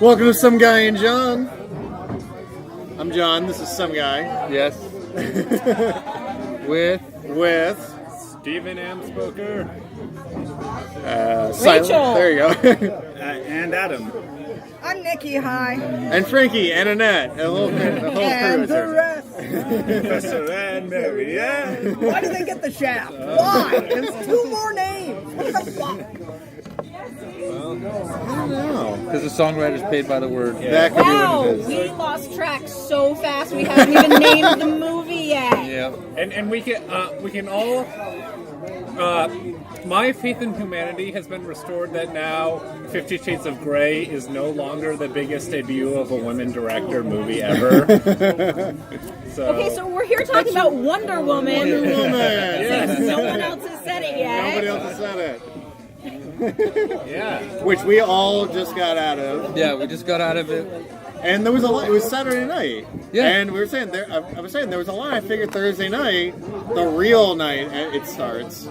Welcome to Some Guy and John. I'm John. This is Some Guy. Yes. With Stephen M. Spoker. Rachel. There you go. And Adam. I'm Niki. Hi. And Frankie and Annette. And the whole And crew the is rest. Professor and Mary. Yeah. Why did they get the shaft? Why? There's two more names. What the fuck? I don't know. Because the songwriter's paid by the word. That could Wow, be what it is. we lost track so fast we haven't even named the movie yet. Yeah. And we can all. My faith in humanity has been restored that now 50 Shades of Grey is no longer the biggest debut of a women director movie ever. Okay, so we're here talking about Wonder Woman. Wonder Woman. Yes. No one else has said it yet. Nobody else has said it. Yeah. Which we all just got out of. Yeah, we just got out of it. And there was a line. It was Saturday night. Yeah. And we were saying there. I was saying there was a line. I figured Thursday night, the real night it starts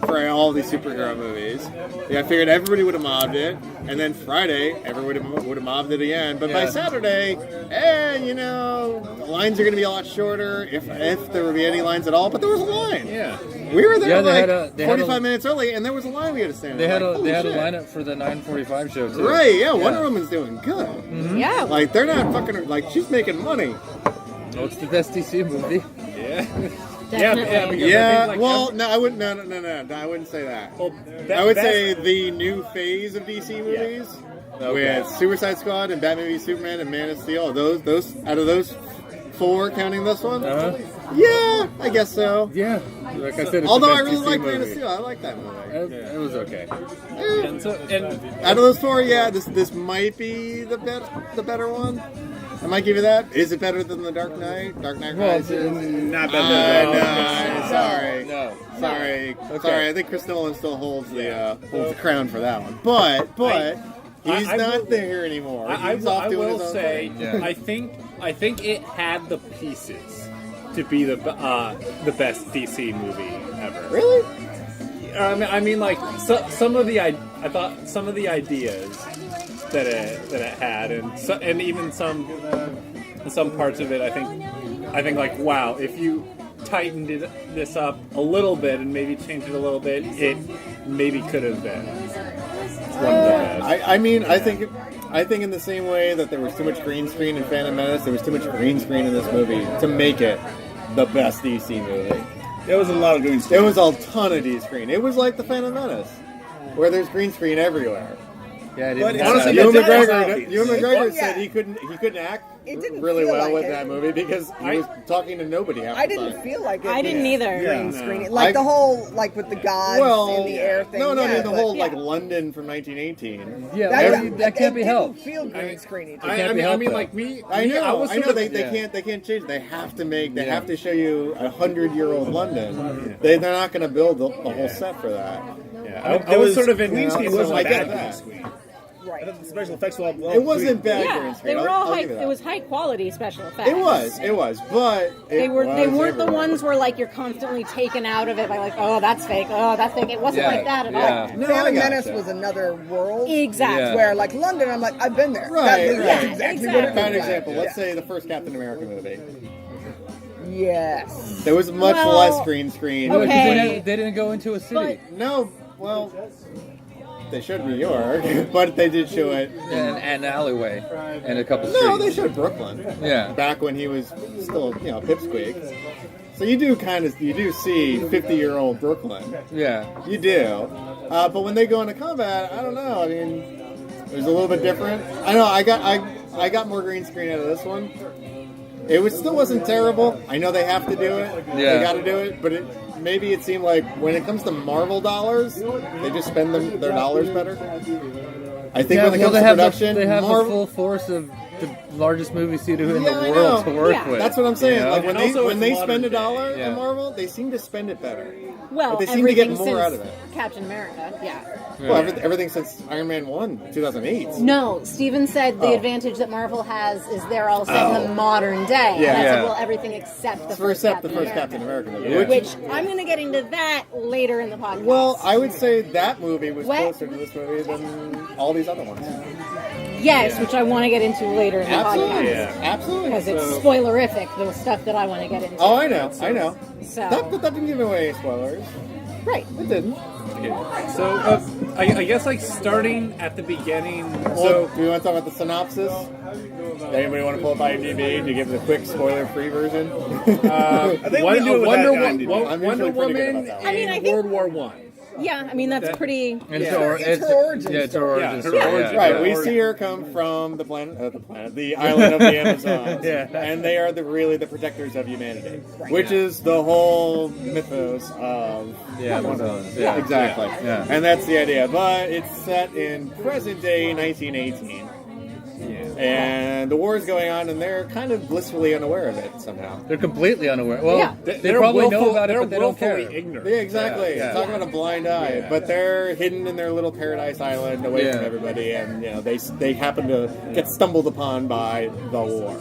for all these superhero movies. Yeah, I figured everybody would have mobbed it, and then Friday everybody would have mobbed it again. But by Saturday, the lines are going to be a lot shorter, if there would be any lines at all. But there was a line. Yeah. We were there they had 45 minutes early, and there was a line we had to stand. They had like, a shit. lineup for the 9:45 show too. Right? Yeah, Wonder Woman's doing good. Mm-hmm. Yeah. Like they're not fucking. Like she's making money. Oh, it's the best DC movie. Yeah. Definitely. Yeah, because I think, well, no, I wouldn't. No, I wouldn't say that. Well, I would say the new phase of DC movies Okay. with Suicide Squad and Batman v Superman and Man of Steel. Those out of those four, counting this one. Yeah, I guess so. Yeah. Like I said, it's Although the I best really DC like movie. Man of Steel. I like that movie. It was okay. And Out of those four, yeah, this might be the better one. I might give you that. Is it better than the Dark Knight? Dark Knight Well, Rises? not better than Sorry. No. Sorry. Okay. Sorry. I think Chris Nolan still holds the crown for that one. But he's not there anymore. I He's off doing will his own say, thing. I think it had the pieces to be the best DC movie ever. Really? I mean, like some of the ideas that it had, and even some parts of it, I think like wow, if you tightened this up a little bit and maybe changed it a little bit, it maybe could have been one of the best. I think in the same way that there was too much green screen in Phantom Menace, there was too much green screen in this movie to make it the best DC movie. There was a lot of green There was a ton of green screen. It was like the Phantom Menace, where there's green screen everywhere. Yeah, But Honestly, Yeah, Ewan that is McGregor obvious. said he couldn't act It didn't really feel well like with it. that movie because he was talking to nobody half I the didn't time. feel like it. I didn't either. Green Yeah. screen. Like the whole, like with the gods in the air thing. No, I mean the but- whole like London from 1918. Yeah, that can't be helped. It didn't feel green screeny. can't be helped, though. like me. I know. I was sort of- They can't change. They have to make. They have to show you 100-year-old London. They're not going to build the whole set for that. Yeah, I was sort of in. green screen wasn't I bad get green that. screen. Right. The special effects were all It wasn't bad green Yeah, screen. they were all I'll high. give you that. It was high quality special effects. It was, but They weren't the everywhere. ones where like you're constantly taken out of it by like, oh, that's fake. Oh, that's fake. It wasn't Yeah, like that at yeah. all. No, I Phantom gotcha. Menace was another world. Exactly. Yeah. Where like London, I'm like, I've been there. Right, That's right. exactly Yeah, what it exactly. Bad was example. like. Let's say the first Captain America movie. Yes. There was much Well, less green screen. No, 'cause Okay. they didn't go into a city. No, well, they showed New York, but they did show it. An alleyway and a couple streets. No, they showed Brooklyn. Yeah. Back when he was still, pipsqueak. So you do see 50-year-old Brooklyn. Yeah. You do. But when they go into combat, I don't know. I mean, it was a little bit different. I know. I got more green screen out of this one. It still wasn't terrible. I know they have to do it. Yeah. They got to do it. But maybe it seemed like when it comes to Marvel dollars, they just spend their dollars better. I think when it comes to production, they have the Marvel. full force of the largest movie studio in Yeah, the I world know. to work Yeah. with. That's what I'm saying. You know? Like when And also they it's spend modern $1 day. on Yeah. Marvel, they seem to spend it better. Well, But they seem to get everything more since out of it. Captain America, yeah. Well, everything since Iron Man 1, 2008. No, Steven said the Oh. advantage that Marvel has is they're all set in the modern day. Yeah. And I said, Yeah. well, everything except the First first Captain America movie. Yeah. Which I'm going to get into that later in the podcast. Well, I would say that movie was What? closer to this movie than all these other ones. Yes, which I want to get into later in the Absolutely. podcast. Yeah. Absolutely. Because it's spoilerific, the stuff that I want to get into. Oh, I know. So, That didn't give away any spoilers. right. It didn't. Okay. So I guess like starting at the beginning. So, do you want to talk about the synopsis? Anybody want to pull up IMDb to give the quick spoiler-free version? I think we do it without IMDb. I'm Wonder usually pretty good Woman about that one. I mean, I in think- World War One. Yeah, I mean, that's pretty... And it's her origin. Yeah, it's her origin her story. origin. Yeah. Right, we see her come from the island of the Amazon, Yeah. and they are really the protectors of humanity, which is the whole mythos of Yeah, Wonder Amazon. Woman. Yeah. Exactly, Yeah. and that's the idea. But it's set in present day 1918. And the war is going on, and they're kind of blissfully unaware of it somehow. They're completely unaware. Well, Yeah. they probably know about it, but they don't care. Ignorant. Yeah, exactly. Yeah. Talking about a blind eye, but they're hidden in their little paradise island, away Yeah. from everybody, and they happen to get stumbled upon by the war.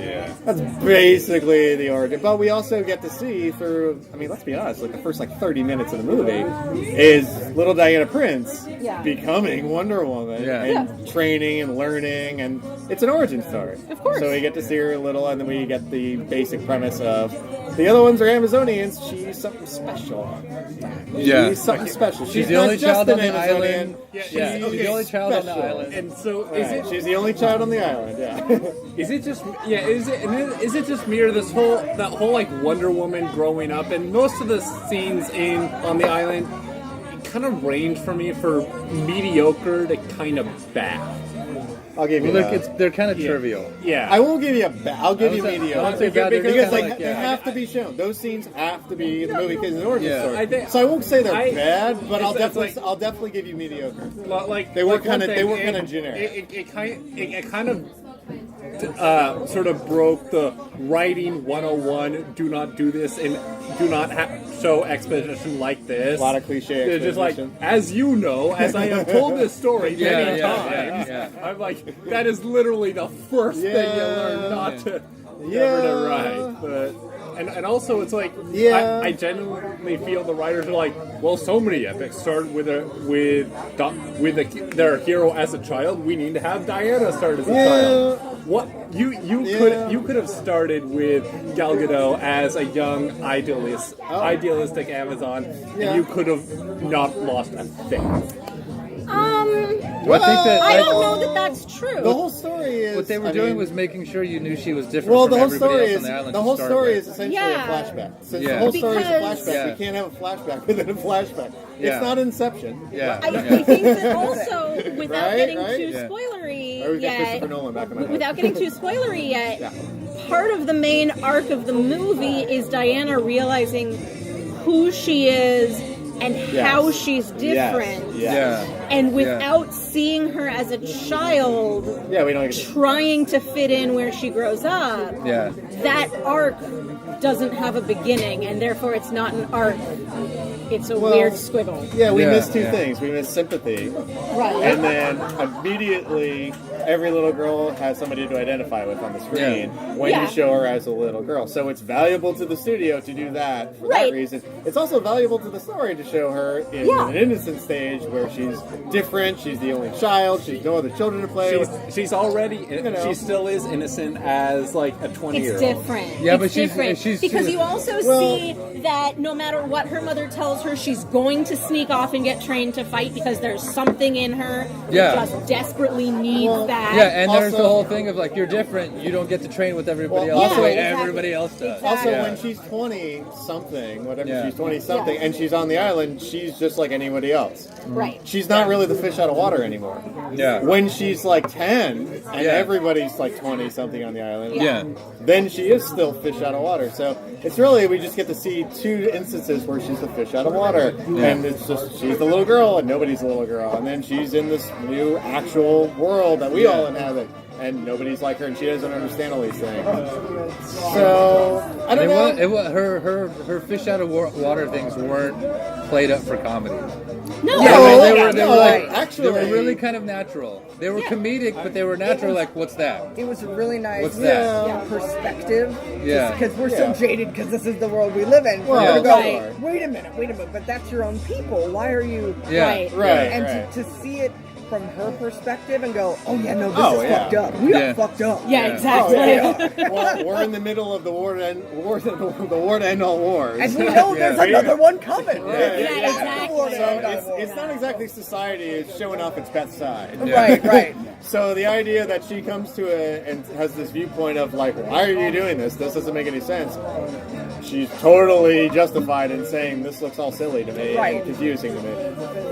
Yeah. That's basically the origin. But we also get to see through, I mean, let's be honest, like the first 30 minutes of the movie is little Diana Prince Yeah. becoming Wonder Woman Yeah. and training and learning, and it's an origin story. Of course. So we get to see her a little, and then we get the basic premise of the other ones are Amazonians. She's something special. Yeah. She's something special. She's the not only just child an on the Amazonian. island. Yeah, She's the only child on the special. island. And so Right. She's the only child on the island. Yeah. is it just me or that whole like Wonder Woman growing up, and most of the scenes on the island kind of range for me for mediocre to kind of bad. I'll give you Well, that. they're kind of trivial. Yeah. I won't give you a bad. I'll give you I mediocre. won't say bad, they're because kinda like, yeah. they have to be shown. Those scenes have to be in the movie because it's an origin Yeah. story. So I won't say they're bad, but it's I'll definitely give you mediocre. Like They were like one kinda- they thing, were kinda generic. It kind of sort of broke the writing 101. Do not do this and do not show exposition like this. A lot of cliche They're just like, exposition. as you know, as I have told this story many Yeah, times. yeah. I'm like, that is literally the first thing you learn not to never to write. But and also it's like I genuinely feel the writers are like, well, so many epics start with their hero as a child. We need to have Diana start as a child. What you could have started with Gal Gadot as a young idealistic Amazon, and you could have not lost a thing. Well, I think that I don't know that that's true. The whole story is what they were doing was making sure you knew she was different well, from the whole everybody story else is on the island. the to whole start story with. is essentially Yeah. a flashback. Since Yeah. the whole story is a Because- flashback, Yeah. we can't have a flashback within a flashback. Yeah. It's not Inception. Yeah. I think that also, without Right, getting right? too Yeah. spoilery Or we get yet, Christopher Nolan back in my head. without getting too spoilery yet, Yeah. part of the main arc of the movie is Diana realizing who she is and how she's different. Yeah. And without seeing her as a child Yeah, we don't get trying to fit in where she grows up, Yeah. that arc doesn't have a beginning, and therefore it's not an arc. It's a weird squiggle. Yeah, we Yeah, miss two yeah. things. We miss sympathy, Right. and then immediately every little girl has somebody to identify with on the screen when Yeah. you show her as a little girl. So it's valuable to the studio to do that for Right. that reason. It's also valuable to the story to show her in an innocent stage where she's different, she's the only child, she's no other children to play with. She's already know. she still is innocent as like a 20-year-old. It's different. Yeah, it's but she's- different. she's- because you also see that no matter what her mother tells her, she's going to sneak off and get trained to fight because there's something in her Yeah. that just desperately needs that. Yeah, and there's Also- the whole thing of like, you're different, you don't get to train with everybody Well, else the way exactly. everybody else does. Exactly. Also, Yeah. when she's 20-something, whatever, Yeah. she's 20-something, and she's on the island, she's just like anybody else. Right. She's not really the fish out of water anymore. Yeah. When she's like 10, and Yeah. everybody's like 20-something on the island, Yeah. then she is still fish out of water. So it's really, we just get to see two instances where she's the fish out of water. And it's just, she's the little girl, and nobody's the little girl. And then she's in this new actual world that we all inhabit. And nobody's like her, and she doesn't understand all these things. So, I don't know. Her fish out of water things weren't played up for comedy. No. Yeah, they were like, actually, they were really kind of natural. They were comedic, but they were natural. Like, what's that? It was a really nice What's that? perspective. Yeah. Because we're so jaded because this is the world we live in. Well, We're yeah. gonna go, Right. wait a minute, but that's your own people. Why are you... Yeah. Right. Right, And right. to see it from her perspective and go, oh yeah, no, this Oh, is yeah. fucked up. We Yeah. are fucked up. Yeah, exactly. Well, we're in the middle of the war to end all wars. And we know there's another one coming. Yeah, exactly. So it's not exactly society is showing off its best side. Right. So the idea that she comes to it and has this viewpoint of like, why are you doing this? This doesn't make any sense. She's totally justified in saying this looks all silly to me Right. and confusing to me.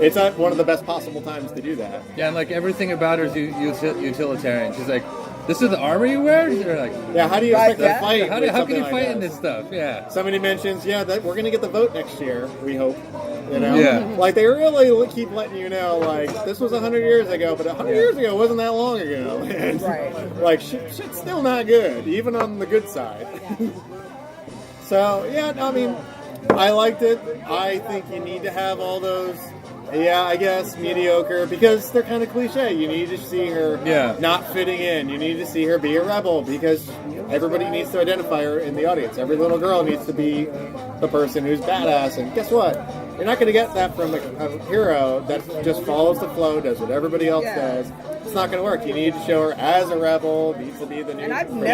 It's at one of the best possible times to do that. Yeah, and like everything about her is utilitarian. She's like, "This is the armor you wear?" They're like, Yeah, how do you expect Right, to fight? "How with can something you like fight that? in this stuff?" Yeah. Somebody mentions, that we're going to get the vote next year, we hope. You know? Yeah. Like, they really keep letting you know, like, this was 100 years ago, but 100 years ago wasn't that long ago. And, Right. like, shit's still not good, even on the good side. So, I mean, I liked it. I think you need to have all those, I guess, mediocre, because they're kind of cliche. You need to see her not fitting in. You need to see her be a rebel, because everybody needs to identify her in the audience. Every little girl needs to be the person who's badass. And guess what? You're not going to get that from a hero that just follows the flow, does what everybody else does. It's not going to work. You need to show her as a rebel, needs to be the new. And I've Princess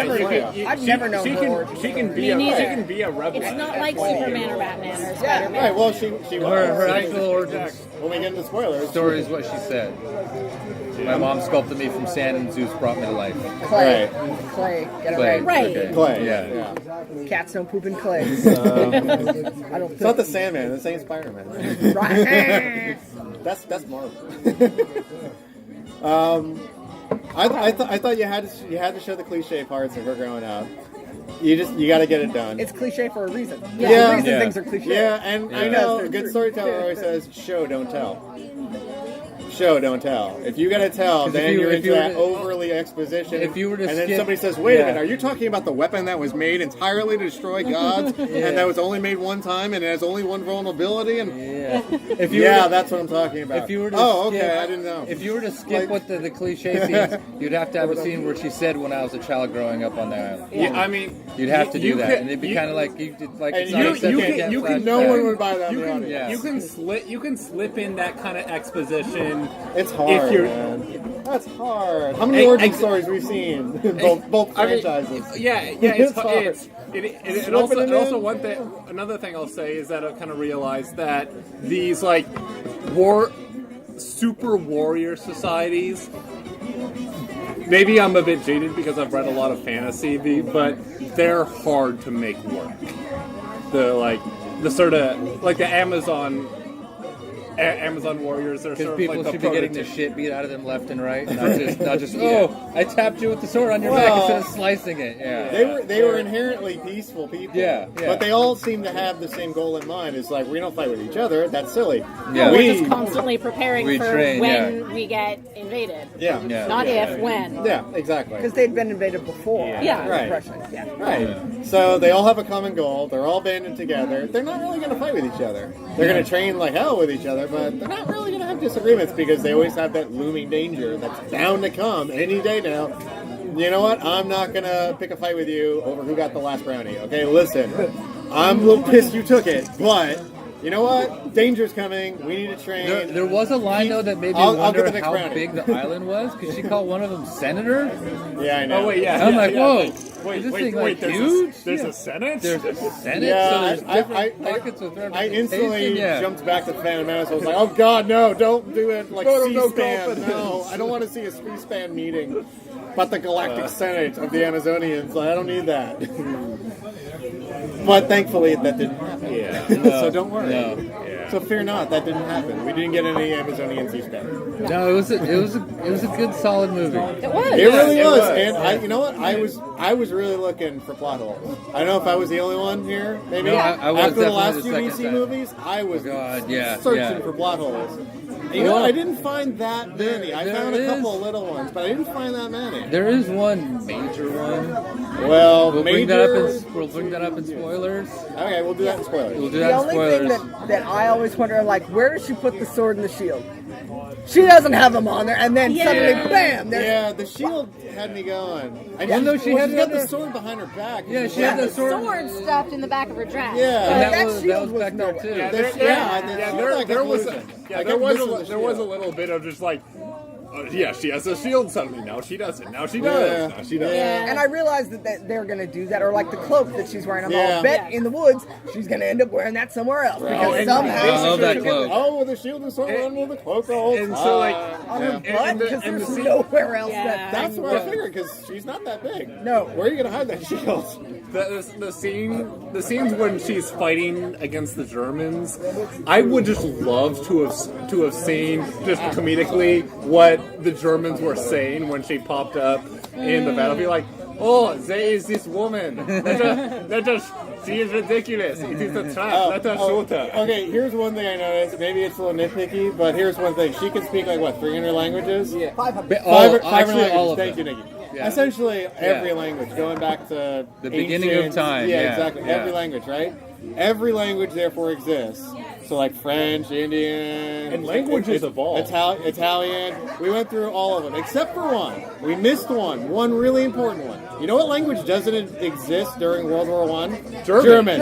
never Leia. known she her origin. she can be Me neither. a rebel. It's not like Superman or Batman or Spider-Man. Right, well, she Her was. actual origin When we get into spoilers. story is what she said. My mom sculpted me from sand, and Zeus brought me to life. Clay. Right. Clay. Get it Clay. right. Right. Okay. Clay. Yeah. Cats don't poop in clay. I don't It's not the Sandman, the same Spider-Man. Right. That's Marvel. I thought you had to show the cliche parts of her growing up. You got to get it done. It's cliche for a reason. Yeah. There's a reason Yeah. things are cliche. Yeah, and I know a good storyteller always says, "Show, don't tell." Show, don't tell. If you gotta tell, 'Cause then if you- you're if into you were that to- overly exposition. if you were to and then skip- somebody says, "Wait a Yeah. minute, are you talking about the weapon that was made entirely to destroy gods, and that was only made one time, and it has only one vulnerability?" And Yeah. If you yeah, were to, that's what I'm talking about. if you were to okay, skip, I didn't know. If you were to skip Like- what the cliche scenes, you'd have to have a scene where she said, "When I was a child growing up on the island." Yeah, I mean, You'd have to do you that, could- and it'd be you- kind of like you did, like And it's not accepted, you can- no flashback. one would buy that. You in the can, audience. Yeah. you can slip in that kind of exposition. It's hard, if you're, man. That's hard. How many Ex- origin ex- stories we've seen in both I mean, franchises? it's hard. and also one thing. Another thing I'll say is that I've kind of realized that these like super warrior societies. Maybe I'm a bit jaded because I've read a lot of fantasy, but they're hard to make work. The sort of like the Amazon warriors are Because sort of people like the should be getting the prototype. shit beat out of them left and right, not just I tapped you with the sword on your back Well, instead of slicing it. Yeah, They were inherently peaceful people. Yeah. But they all seem to have the same goal in mind. It's like, we don't fight with each other. That's silly. Yeah. We're just constantly preparing We for train, when we get invaded. Yeah. Yeah. Not if, when. Yeah, exactly. Because they'd been invaded before. Yeah. Right. Depression. Yeah. Right. So they all have a common goal. They're all banded together. They're not really going to fight with each other. They're going to train like hell with each other, but they're not really going to have disagreements because they always have that looming danger that's bound to come any day now. You know what? I'm not going to pick a fight with you over who got the last brownie. Okay, listen. I'm a little pissed you took it, but you know what? Danger's coming. We need to train. There was a line though that made me I'll wonder get the next how brownie. big the island was because she called one of them senator. Yeah, I know. Oh wait, yeah. I'm yeah, like, yeah. whoa, Wait, is this wait, thing wait. like There's huge? there's a Senate. There's a senate, Yeah, so there's different I pockets with I representation. instantly Yeah. jumped back to Phantom Menace. I was like, "Oh God, no! Don't do it like No, C-SPAN. confidence. No, I don't want to see a C-SPAN meeting about the Galactic Senate of the Amazonians. I don't need that." But thankfully, that didn't happen. Yeah. So don't worry. No. So fear not, that didn't happen. We didn't get any Amazonian C-SPAN. No, it was a good solid movie. It was. It really it was. was. And you know what? I was really looking for plot holes. I don't know if I was the only one here. Maybe No, I was after the definitely last the few second DC time. movies, I was God, yeah, searching yeah. for plot holes. You know, Well, I didn't find that many. I there found a couple is- of little ones, but I didn't find that many. There is one major one. Well, We'll bring that up in spoilers. Okay, we'll do that in spoilers. We'll do The that in only spoilers. thing that I always wonder, like, where does she put the sword and the shield? She doesn't have them on there, and then suddenly, bam! There's Yeah, the shield had me going. Well, no, she had she's it got under- the sword behind her back. Yeah, she had the sword. Sword stuffed in the back of her dress. Yeah. And that that was shield was back there nowhere. too. Yeah, There was there was a I there kept was missing a the little bit of just like yeah, she has a shield suddenly. Now she doesn't. Now she does. Now she does. Yeah. And I realized that they're going to do that, or like the cloak that she's wearing. I'm Yeah. all bet in the woods she's going to end up wearing that somewhere else because and somehow. I love that cloak. Oh, with the shield and sword under the cloak the whole And time. so, like, On her Yeah. butt, because there's nowhere else Yeah. that That's thing what I goes. figured, because she's not that big. No. Where are you going to hide that shield? The scenes when she's fighting against the Germans, I would just love to have seen just comedically what the Germans were saying when she popped up in the battlefield. Like, oh, there is this woman. She is ridiculous. It is a trap. Let us shoot her. Okay, here's one thing I noticed. Maybe it's a little nitpicky, but here's one thing. She can speak like, what, 300 languages? Yeah. 500. Actually, all of Thank them. you, Nikki. Yeah. Essentially, every language, going back to The beginning of time, yeah, exactly. yeah. Every language, right? Every language, therefore, exists. So, like French, Indian, And languages evolve. Italian. We went through all of them, except for one. We missed one really important one. You know what language doesn't exist during World War I? German.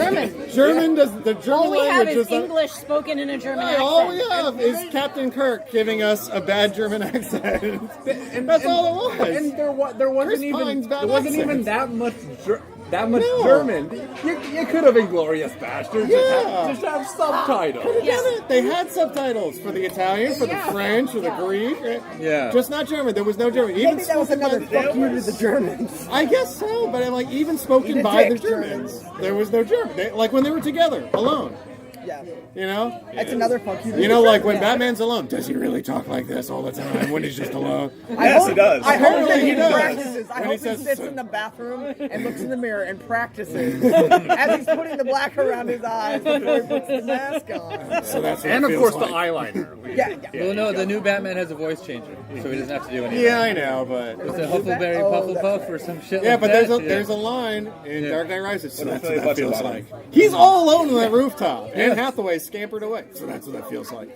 German does the German All we have language is does not- English spoken in a German Right, accent. all we have is Captain Kirk giving us a bad German accent. And that's all it was. And there Chris wasn't Pine's bad even accent. that much No. German. You could have Inglorious Bastards. Yeah. Just have subtitles. They had subtitles for the Italian, for the French, for the Greek. Yeah. Just not German. There was no German. Even Maybe that was spoken by another fuck you to the Germans. I guess so, but like even spoken Eat a by the dick, Germans, there was no German. Like when they were together, alone. Yeah. You know? That's another fuck you to You the know, like Germans. when Batman's alone, does he really talk like this all the time when he's just alone? Yes, he does. I hope that he He does. practices. I When hope he he says- sits in the bathroom and looks in the mirror and practices as he's putting the black around his eyes before he puts the mask on. So that's what And it of feels course the like. eyeliner. Yeah. Well, no, the new Batman has a voice changer, so he doesn't have to do anything. Yeah, I know, but It's a Huffleberry Pufflepuff or some shit yeah, like but that. there's a line in Yeah. Dark Knight Rises. So that's tell what you that feels about like. He's all alone on that rooftop, and Hathaway scampered away. So that's what that feels like.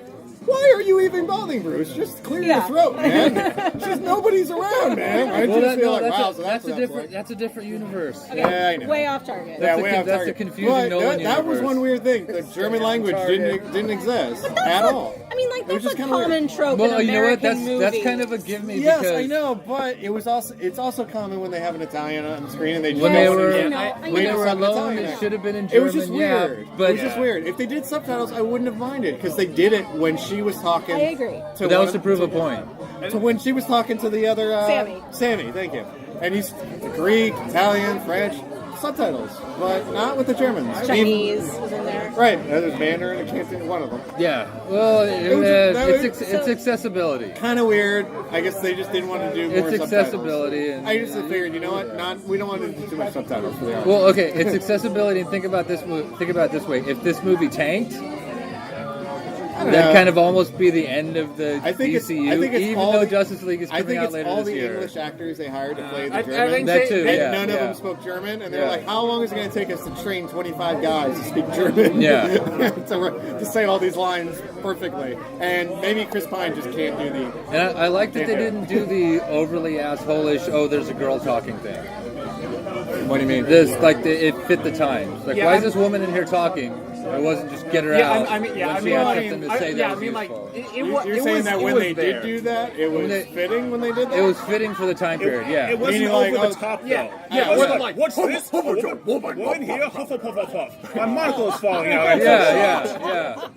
Why are you even bothering, Bruce? Just clear your throat, man. Just nobody's around, man. I Well, just feel like, that's wow, a, so that's a what different. like. That's a different universe. Yeah, I know. Way off target. Yeah, That's way a- off that's target. a confusing But Nolan that was universe. one weird thing. The German language didn't exist at all. I mean, like, It was that's just a kinda weird. common trope Well, in you know what? American movies. That's kind of a give me Yes, because I know, but it's also common when they have an Italian on the screen and they just when they don't were wanna I know, I when know. they were Something alone, Italian. it should have been in It German. was just yeah, weird. but It was just weird. If they did subtitles, I wouldn't have minded because they did it when she was talking. I agree. but that was to prove a point. To when she was talking to the other Sammy, thank you. And he's Greek, Italian, French subtitles, but not with the Germans. Chinese was in there. Right, there's Mandarin. I can't think of one of them. Yeah. Well, was- it's accessibility. Kind of weird. I guess they just didn't want to do more It's subtitles. accessibility. And, I just figured, you know what? We don't want to do too much subtitles for the audience. well, okay, it's accessibility. And think about this. Think about it this way: if this movie tanked, I don't that'd know. kind of almost be the end of the I think it's- DCU. I think it's even all though the- Justice League is I coming think out it's later all this the year. English actors they hired to play the I German. think That too. And Yeah, none of yeah. them spoke German, and they're Yeah. like, "How long is it going to take us to train 25 guys to speak German?" Yeah. to say all these lines perfectly. And maybe Chris Pine just can't do the. And I like that they didn't do the overly asshole-ish, oh, there's a girl talking thing. What do you mean? It fit the times. Like, Yeah, why is I'm- this woman in here talking? It wasn't just get her out. when she had something to say that was useful. You're saying that when they did do that, it was fitting when they did that. It was fitting for the time period, yeah. It wasn't Meaning over like, the top, though. yeah, It wasn't wasn't like, like, what's this? Woman here, Hufflepuff. My monocle's falling out. Yeah.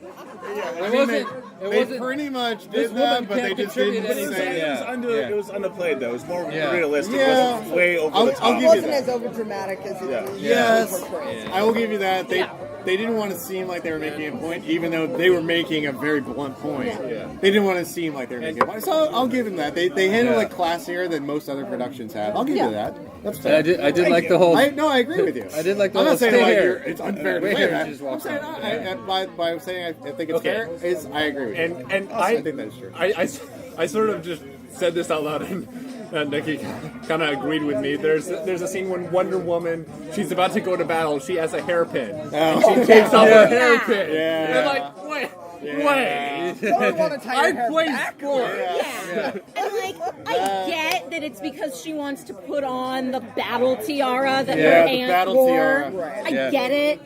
It wasn't. It They wasn't. pretty much this did that, woman but they can't just contribute didn't anything. say. Yeah. It was underplayed, though. It was more Yeah. realistic. Yeah. It wasn't way over the top. I'll It give you wasn't that. as overdramatic as it was. Yes, portrayed. I will give you that. They didn't want to seem like they were making a point, even though they were making a very blunt point. Yeah. They didn't want to seem like they were making a point. So I'll give them that. They handled it classier than most other productions have. I'll give you that. That's And fair. I did like the whole. I agree with you. I did like the I'm whole not saying stay like here. it's unfair to Wait say here, that. just I'm walk saying on. by saying I think it's Okay. fair is I agree with you. And I think that's true. I sort of just said this out loud, and Nikki kind of agreed with me. There's a scene when Wonder Woman, she's about to go to battle. She has a hairpin. And she takes off her hairpin. Yeah. And I'm like, wait. Don't want to tie your hair played back. sports. Yeah. And like, I get that it's because she wants to put on the battle tiara that her Yeah, the aunt battle wore. tiara. Right. I Yeah. get it.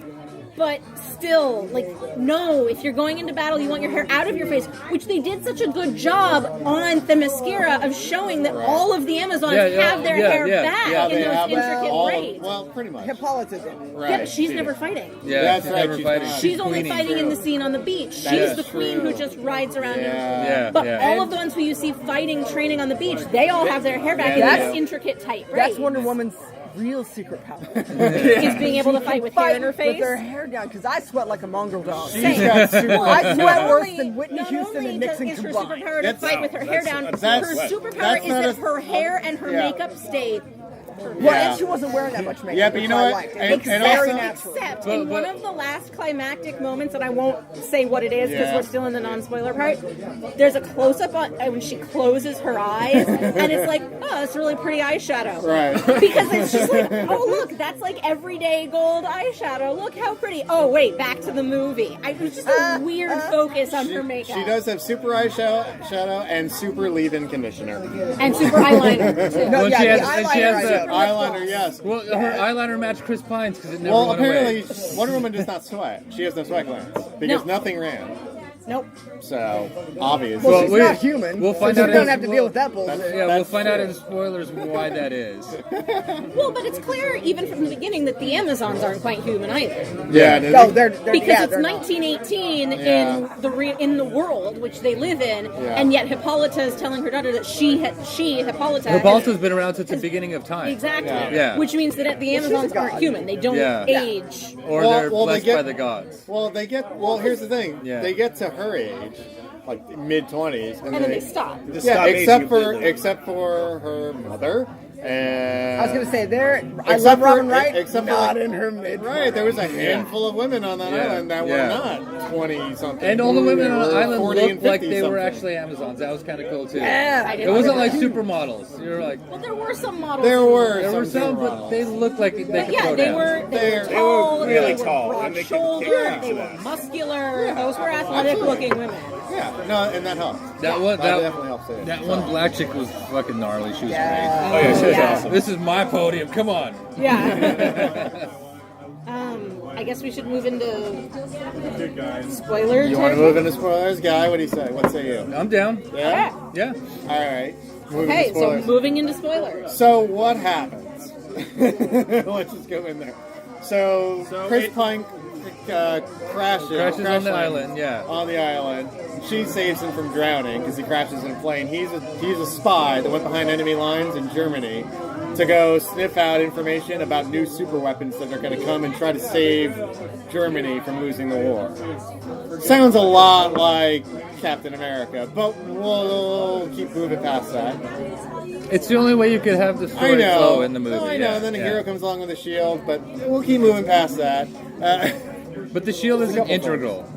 but still, like, no, if you're going into battle, you want your hair out of your face, which they did such a good job on Themyscira of showing that all of the Amazons have their hair back in those intricate braids. Well, pretty much. Hippolyta did. Right. Yeah, but she's never fighting. Yeah, That's she's right, never she's fighting. not. She's only queening. fighting in the scene on the beach. She's is the queen true. who just rides around. Yeah. But yeah. all of the ones who you see fighting, training on the beach, they all have their hair back in That's- these intricate tight braids. That's Wonder Woman's real secret power. Is being able to fight with hair in her With face. her hair down, because I sweat like a mongrel dog. She's got super. I sweat worse only- than Whitney not Houston only and Nixon is her combined. superpower to That's- fight with her hair down, that's- her superpower that's is not that a- her hair and her Yeah. makeup stay. Well, Yeah. and she wasn't wearing that much makeup. Yeah, but you which know I what? liked. It And- looked and very also- natural. Except But- in one of the last climactic moments, and I won't say what it is because Yeah. we're still in the non-spoiler part. There's a close-up on when she closes her eyes, and it's like, oh, that's really pretty eyeshadow. Right. Because it's just like, oh look, that's like everyday gold eyeshadow. Look how pretty. Oh wait, back to the movie. It was just a weird focus on her makeup. She does have super eyeshadow and super leave-in conditioner. And super eyeliner too. No, Well, yeah, she the has- eyeliner, and she has I the- did. Eyeliner, yes. Well, her eyeliner matched Chris Pine's because it never Well, went apparently, away. Wonder Woman does not sweat. She has no sweat glands because No. nothing ran. Nope. So obvious. Well, Well, she's we- not human. we'll find so out she don't in- have to deal with that bullshit. Yeah, we'll That's find out true. in spoilers why that is. Well, but it's clear even from the beginning that the Amazons aren't quite human either. yeah, No, they're Because yeah, it's they're not. 1918 Yeah. in the world which they live in, Yeah. and yet Hippolyta is telling her daughter that Hippolyta Hippolyta's been around since the beginning of time. exactly, Yeah. which means that the Amazons aren't human. They don't Yeah. age. Or Well- they're well, they blessed get- by the gods. Well, here's the thing. Yeah. They get to her age, like mid-20s, And then they stop. Just Yeah, stop except for her mother. And I was gonna say there. I Except love for- Robin Wright. except for, not like- in her mid. right, there was a handful of women on that Yeah. island that Yeah. were not 20-something. And all the women on the island 40 looked and like they 50-something. were actually Amazons. That was kind of cool too. Yeah. I It didn't wasn't know like that. supermodels. You were like, Well, there were some models. There were there were some, but supermodels. they looked like they But could yeah, throw they down. were They're- tall, really they were tall, broad and they could shouldered, kick they were that. muscular. Those were athletic-looking women. Yeah, no, and that helped. That one, That definitely helps it. that one black chick was fucking gnarly. She was Yeah. Oh yeah, she was Yeah. awesome. great. This is my podium. Come on. Yeah. I guess we should move into spoiler You want to territory. move into spoilers, Guy? What do you say? What say you? I'm down. Yeah. Yeah. All right. Moving Okay, to so spoilers. moving into spoilers. So what happens? Let's just go in there. So Chris Pine crashes on the island. Yeah. on the island. She saves him from drowning because he crashes in a plane. He's a spy that went behind enemy lines in Germany to go sniff out information about new super weapons that are going to come and try to save Germany from losing the war. Sounds a lot like Captain America, but we'll keep moving past that. It's the only way you could have the I story know. flow in the movie. No, I know. Yeah, And then a yeah. hero comes along with a shield, but we'll keep moving past that. But the shield isn't couple integral.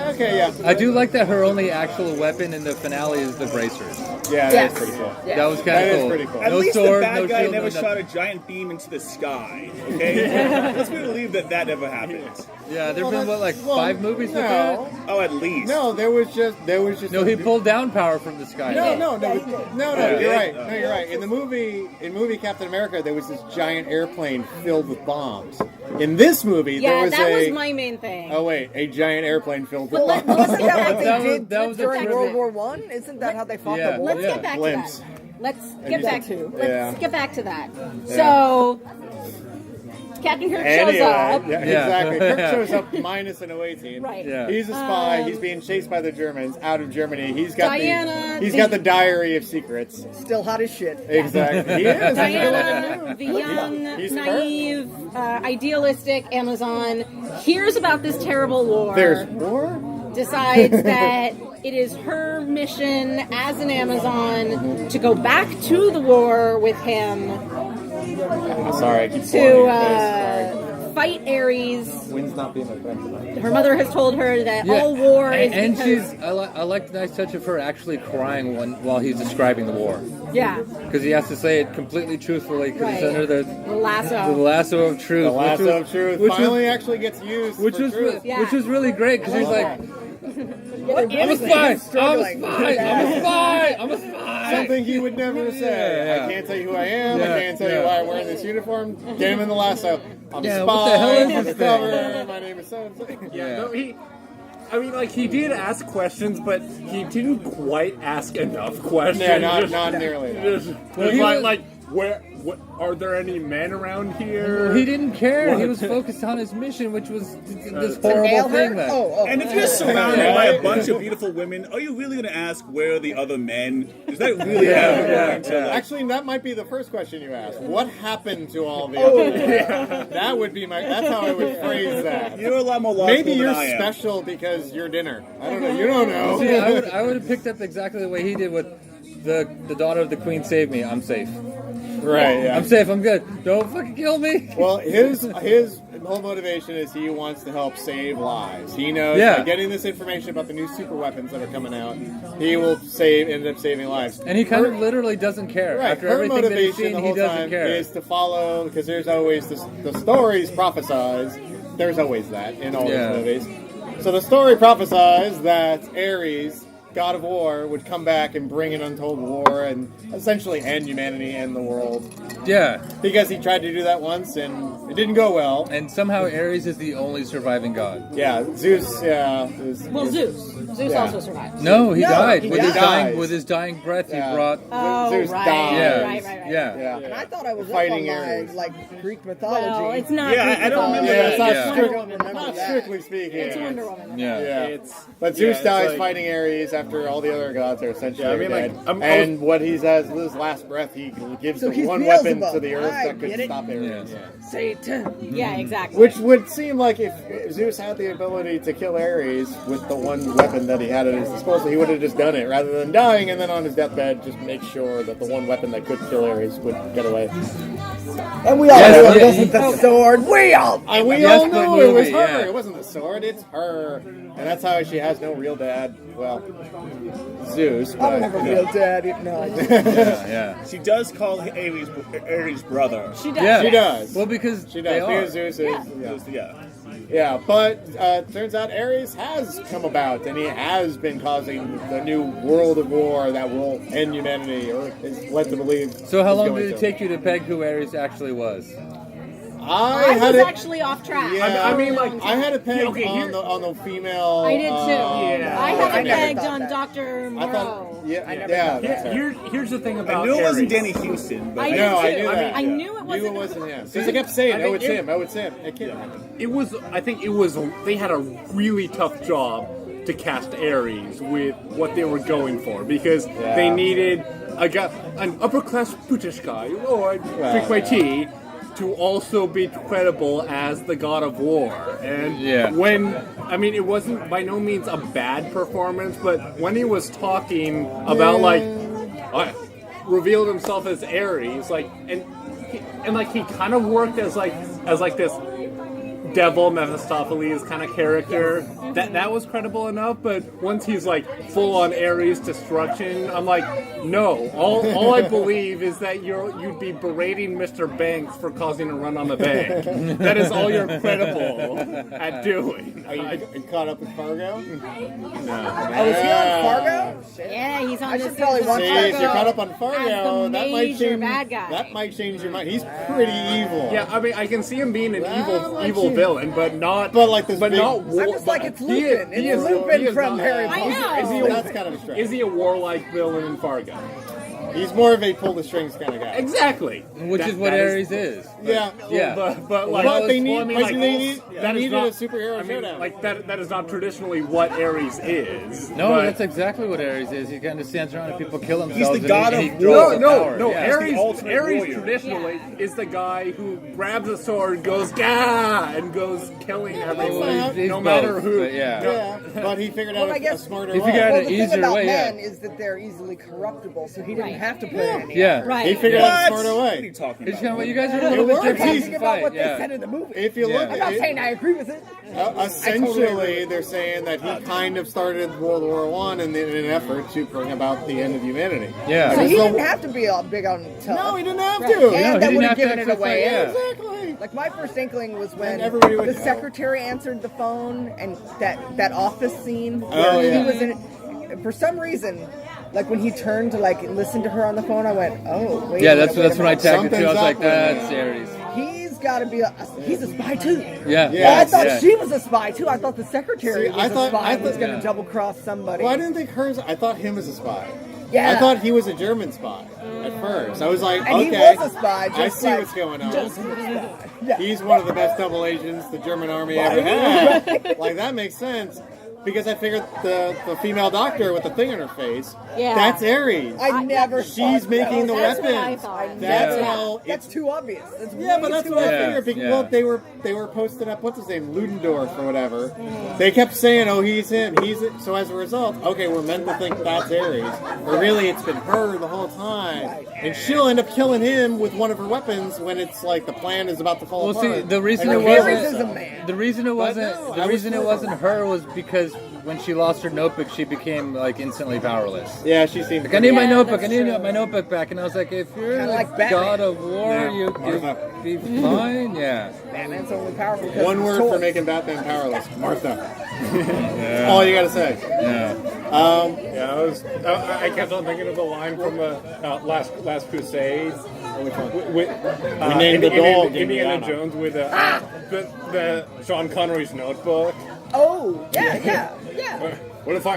Okay, yeah. I do like that her only actual weapon in the finale is the bracers. Yeah, Yes. that's pretty cool. That was kind That of is cool. pretty cool. At No least sword, the bad no guy shield, never no shot nothing. a giant beam into the sky. Okay, let's believe that never happened. Yeah, there've been Well, what, like well, 5 movies with no. that? Oh, at least. No, there was just. No, he pulled down power from the sky. No, though. no, Yeah. you're right. No, you're right. In the movie Captain America, there was this giant airplane filled with bombs. In this movie, there Yeah, was that a. was my main thing. Oh wait, a giant airplane filled with But bombs. Isn't that what they That was- did that was a during tribute. World War I? Isn't that how they fought Yeah. the war? Let's Yeah. get back Blimps. to that. Let's you get back said- to. Yeah. Let's get back to that. Yeah. So, Captain Kirk shows Anyway, up. yeah, Yeah. exactly. Kirk shows up minus an 018. Right. Yeah. He's a spy. He's being chased by the Germans out of Germany. He's got Diana, He's got the diary of secrets. Still hot as shit. Exactly. He is. Diana, the young, He's naive, idealistic Amazon, hears about this terrible war. There's war. Decides that it is her mission as an Amazon to go back to the war with him Sorry, I keep to fight Ares. Wind's not being my friend tonight. Her mother has told her that Yeah. all war is and because... she's. I like the nice touch of her actually crying while he's describing the war, Yeah, because he has to say it completely truthfully because it's Right. under the lasso. lasso of truth. The lasso which of was- truth which finally was, actually gets used. which for was truth. Yeah. which was really great because he's like, What I'm a is spy. it? Struggling. I'm a spy. I'm a spy. I'm a spy. something he would never say. Yeah. I can't tell you who I am. I Yeah. can't tell you why I'm wearing this uniform. Get him in the lasso. I'm a Yeah, spy. what the hell is I'm this undercover. My name is so. Yeah, no, he did ask questions, but he didn't quite ask enough questions. Yeah, not nearly enough. Where are there any men around here? He didn't care. What? He was focused on his mission, which was this To nail horrible her? thing. That And if you're surrounded by a bunch of beautiful women, are you really going to ask where are the other men? Is that really going to like, Actually, that might be the first question you ask. What happened to all the other men? That would be that's how I would phrase that. You're a lot more logical Maybe you're than I am. special because you're dinner. I don't know. You don't know. See, I would have picked up exactly the way he did with the daughter of the queen saved me. I'm safe. Right, yeah. I'm safe. I'm good. Don't fucking kill me. Well, his whole motivation is he wants to help save lives. He knows by getting this information about the new super weapons that are coming out, he will end up saving lives. And he kind of literally doesn't care. Right. After Her everything that he's motivation seen, the he whole doesn't time care. is to follow, because there's always the stories prophesize. There's always that in all these movies. So the story prophesies that Ares, god of war, would come back and bring an untold war and essentially end humanity and the world. Yeah. Because he tried to do that once and it didn't go well. And somehow Ares is the only surviving god. Yeah, Zeus, Zeus also survived. No, he died. he With his dies. dying breath, Yeah. he brought... Oh, Zeus right. dies. Right. Yeah. And I thought I was Fighting up on Ares. my Greek mythology. Well, it's not. Yeah, Greek I don't mythology. remember Yeah, it's not, Yeah. strict- I don't remember not that. strictly speaking. It's Wonder Woman. Yeah. But Zeus it's dies like- fighting Ares after all the other gods are essentially Yeah, I mean, dead. like, and what he has, his last breath, he gives So the he's one weapon Beelzebub. to the earth I that could get it. stop Ares. Yeah. Satan. Yeah, exactly. Which would seem like if Zeus had the ability to kill Ares with the one weapon that he had at his disposal, he would have just done it rather than dying and then on his deathbed just make sure that the one weapon that could kill Ares would get away. And we all Yes, know it yeah, wasn't the sword. We all. And we Yes, all but knew it was movie, her. yeah. It wasn't the sword. It's her, and that's how she has no real dad. Well, Zeus. I But, don't have a real daddy. No. Yeah. She does call Ares brother. She does. Yeah. She does. Well, because She they does. are. Because Zeus is. Yeah. Yeah. Yeah, but turns out Ares has come about, and he has been causing the new world of war that will end humanity, or is led to believe. So how is long going did it to. take you to peg who Ares actually was? I had was it. actually off track. Yeah, I mean, like, I had a peg okay, on the female. I did too. Yeah. I have I it never pegged thought on that. Dr. I Moreau. thought, yeah, never yeah. thought That's that. her. Here's the thing about I knew it wasn't Ares. Danny Houston, but I did No, I too. knew that. I knew it You wasn't. it wasn't him. Because I kept saying, I "Oh, think it's it- him. Oh, it's him." It can't happen. It was. I think it was. They had a really tough job to cast Ares with what they were going for because they needed an upper class British guy, or drink my tea, to also be credible as the god of war. And it wasn't by no means a bad performance, but when he was talking about revealed himself as Ares, he kind of worked as this devil Mephistopheles kind of character. That was credible enough, but once he's like full on Ares destruction, I'm like, no. All I believe is that you'd be berating Mr. Banks for causing a run on the bank. That is all you're credible at doing. Are you caught up with Fargo? Oh, was he on Fargo? Shit. Yeah, he's on I this should probably watch See, that. if you're caught up on As Fargo, the that might major change. bad guy. That might change your mind. He's pretty evil. Yeah, I mean, I can see him being an Well, evil like villain, but not. But like this big- not. I'm just like, it's he Lupin. he It's is- Lupin he is from not- Harry I Potter. know. Is he a- That's kind of a stretch. Is he a warlike villain in Fargo? He's more of a pull the strings kind of guy. Exactly. Which is what Ares is. Yeah. Yeah. But like, But they well, I need, mean, like, they need, that they is needed not- a superhero I mean, showdown. like that is not traditionally what Ares is. No, but- that's exactly what Ares is. He kind of stands around and people kill themselves. the god and he of draws war. the No, power. no. Yeah. He's the ultimate Ares warrior. traditionally is the guy who grabs a sword, goes gah, and goes killing everyone, he's no matter both, who. but yeah. yeah, but he figured out Well, I a guess- smarter He way. figured out Well, an the thing easier about way, yeah. men is that they're easily corruptible, so he didn't Right. have to put it in the Yeah. Right. He figured out a What? smarter What are you way. talking It's about? kind of what you guys are a It little bit works. I'm different. talking about what they Yeah. said in the movie. If you Yeah. look I'm not at saying I agree with it. essentially, they're saying that he kind of started World War I in an effort to bring about the end of humanity. Yeah. So he So- didn't have to be all big on tough. No, he didn't have Right. to. And No, he that didn't would have have to given it actually away. fight, yeah. Exactly. Like my first inkling was when And everybody would the know. secretary answered the phone and that office scene where Oh, yeah. he was in. For some reason, Like when he turned to like listen to her on the phone, I went, "Oh, wait." Yeah, a that's minute, when I tagged it too. I was like, Something's up that's Aries. He's got to be he's a spy too. Yeah. Yeah. I thought yeah. she was a spy too. I thought the secretary See, was I thought- a spy I and was thought- going to yeah. double cross somebody. Well, I didn't think hers. I thought him as a spy. Yeah. I thought he was a German spy at first. I was like, And he okay, was a spy, I just see like- what's going on. just a spy. Yeah. He's one of the best double agents the German army ever had. Like, that makes sense. Because I figured the female doctor with the thing in her face, Yeah. that's Aries. I never. She's thought making the That's what I weapons. thought. That's Yeah. how That's it's. too obvious. That's Yeah, way but that's too what I Yeah. figured. Because, Yeah. well, they were posted up. What's his name, Ludendorff or whatever. They kept saying, "Oh, he's him. He's it." So as a result, okay, we're meant to think that's Aries, but really it's been her the whole time, and she'll end up killing him with one of her weapons when it's like the plan is about to fall Well, apart. see, the reason And it her Aries parents- is a man. The reason it wasn't no, the I was reason it wrong. wasn't her was because when she lost her notebook, she became like instantly powerless. Yeah, she seemed. Like, I need my Yeah, notebook. I that's need true. my notebook back. And I was like, if you're Kinda the like Batman. god of war, Yeah. you Martha. be fine. Yeah. Batman's only powerful. because One of his word for toys. making Batman powerless: Martha. All you gotta say. Yeah. Yeah, I kept on thinking of the line from the last Crusade. Which one? With, We named the dog Indiana Indiana. Jones with the Sean Connery's notebook. Oh, yeah. What if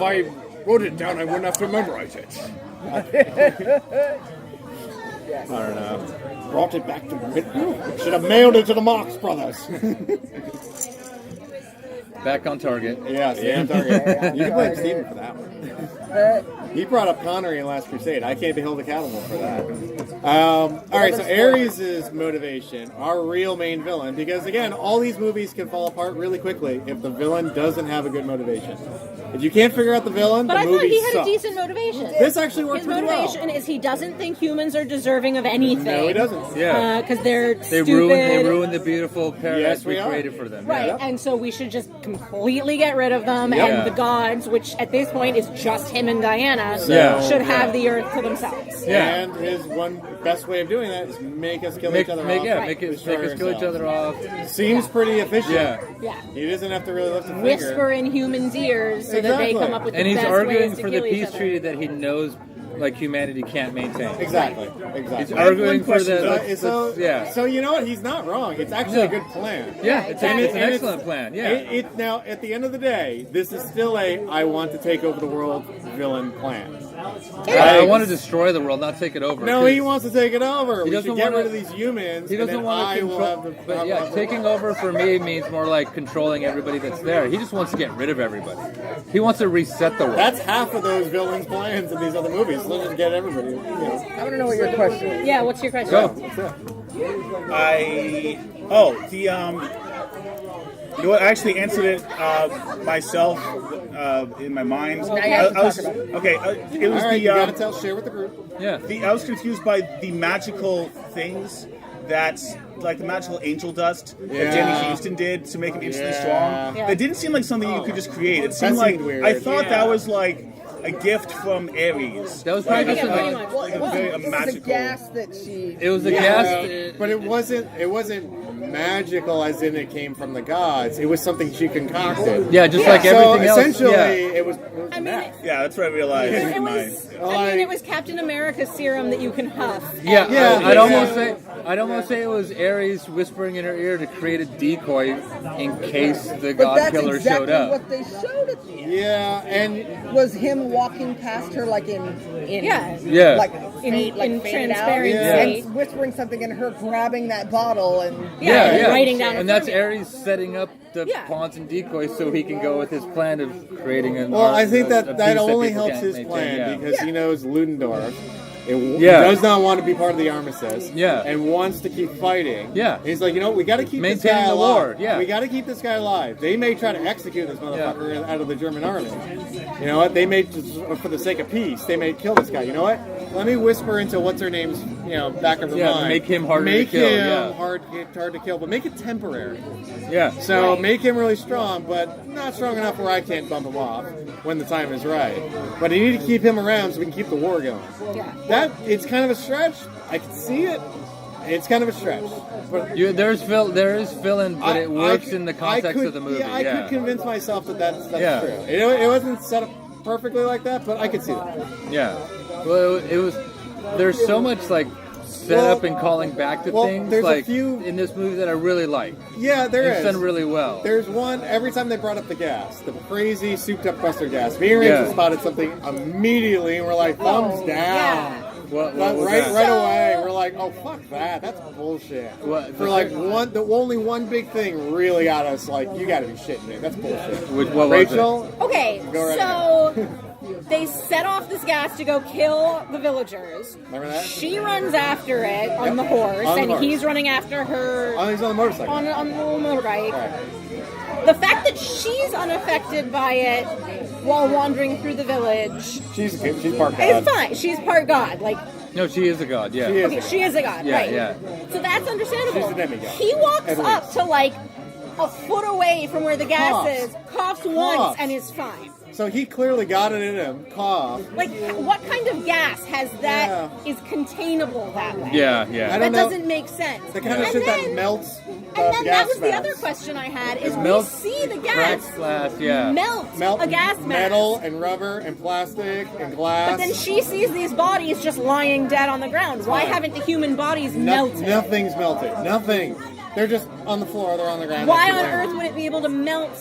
I wrote it down? I wouldn't have to memorize it. I don't know. Brought it back to Britain. Should have mailed it to the Marx Brothers. Back on target. Yeah, Sam Target. You can blame Steven for that one. He brought up Connery in Last Crusade. I can't be held accountable for that. All right, so Ares' motivation, our real main villain, because again, all these movies can fall apart really quickly if the villain doesn't have a good motivation. If you can't figure out the villain, But the I movie thought he had sucks. a decent motivation. This actually worked His pretty well. motivation is he doesn't think humans are deserving of anything. No, he doesn't. Yeah. Because they're They stupid. ruined the beautiful paradise Yes, we we are. created for them. Right, Yeah. and so we should just completely get rid of them, Yeah. and the gods, which at this point is just him and Diana, Yeah. should have the earth to themselves. Yeah. And his one best way of doing that is make us kill Make each other make off. yeah, Right. make us Destroy kill each ourselves. other off. Seems pretty efficient. Yeah. Yeah. He doesn't have to really lift a finger. Whisper in humans' ears so that they Exactly. come up with the And he's best arguing ways to for the kill peace each other. treaty that he knows like humanity can't maintain. Exactly. He's Exactly. arguing for question, the yeah. So you know what? He's not wrong. It's actually a good plan. Yeah, it's exactly. an excellent plan. Yeah. It now at the end of the day, this is still a I want to take over the world villain plan. I want to destroy the world, not take it over. No, 'cause he wants to take it over. We doesn't should get wanna- rid of these humans. He doesn't and then want I to will control. have the. But yeah, taking over for me means more like controlling everybody that's there. He just wants to get rid of everybody. He wants to reset the world. That's half of those villains' plans in these other movies. So just get everybody. You know. I want to know what your question is. Yeah, what's your question? Go. You know what? I actually answered it myself in my mind. Now you have to I was, talk about it. okay, it was All right, you gotta the, share with the group. Yeah. I was confused by the magical things that's like the magical angel dust that Yeah. Danny Houston did to make him instantly Yeah. strong. Yeah. That didn't seem like something you could just create. It seemed That like seemed weird. I thought Yeah. that was like a gift from Ares. That was probably Yeah, just pretty a, much. Well, it was, very it was a magical. gas that she. it was a Yeah, gas. but it wasn't magical as in it came from the gods. It was something she concocted. Yeah, just like So everything else. essentially, Yeah. it was I mean, math. Yeah, that's what I realized. it in my- was. I mean, it was Captain America's serum that you can huff. Yeah, Yeah, I'd almost yeah. say it was Ares whispering in her ear to create a decoy in case the But God that's Killer exactly showed up. what they showed at the end. Yeah, and Was him walking past her like in Yeah. Yeah. like In- fade, like in faded out, transparency. and whispering something and her grabbing that bottle and Yeah, writing down a and that's formula. Ares setting up the Yeah. pawns and decoys so he can go with his plan of creating an. well, I think a that peace only people helps can't his maintain, plan yeah. because he knows Ludendorff. He Yeah. does not want to be part of the armistice. Yeah. And wants to keep fighting. Yeah. And he's like, you know, we got to keep this Maintaining guy the alive. war, yeah. We got to keep this guy alive. They may try to execute this motherfucker out of the German army. You know what? They may just, for the sake of peace, they may kill this guy. You know what? Let me whisper into what's her name's, back of her Yeah, mind. make him harder to Make kill, him yeah. hard to kill, but make it temporary. Yeah. So Right. make him really strong, but not strong enough where I can't bump him off when the time is right. But you need to keep him around so we can keep the war going. Yeah. That it's kind of a stretch. I can see it. It's kind of a stretch. But There is villain, but it works in the context could, of the movie. Yeah, I could convince myself that that's Yeah. true. It wasn't set up perfectly like that, but I could see that. Yeah. Well, it was. There's so much like setup and calling back to things there's like a few in this movie that I really like. Yeah, there it's is. done really well. There's one every time they brought up the gas, the crazy souped up mustard gas. Me and Rachel spotted something immediately, and we're like, thumbs down. Yeah. What was right that? away, we're like, oh fuck that, that's bullshit. For like only one big thing really got us like, you got to be shitting me, that's bullshit. What Rachel, Okay, go right so they set off this gas to go kill the villagers. Remember that? She runs after it on the horse, On the and horse. he's running after her Oh, he's on the motorcycle. on the little motorbike. Right. The fact that she's unaffected by it while wandering through the village She's part god. is fine. She's part god. Like, No, she is a god. Yeah. She is. okay, she is a god, Yeah, right? yeah. So that's understandable. She's a demigod. He walks At up least. to like a foot away from where the gas Coughs. is, coughs once, Coughs. and is fine. So he clearly got it in him. Cough. Like, what kind of gas has that is containable that way? Yeah, I yeah. don't That know. doesn't make sense. The kind of And shit that then- melts. And then that gas was the masks. other question I had: is we melts, see the gas cracks glass, yeah. melt a gas mask, metal and rubber and plastic and glass. but then she sees these bodies just lying dead on the ground. Why haven't the human bodies melted? Nothing's melted. Nothing. They're just on the floor. They're on the ground. Why They're on laying. earth would it be able to melt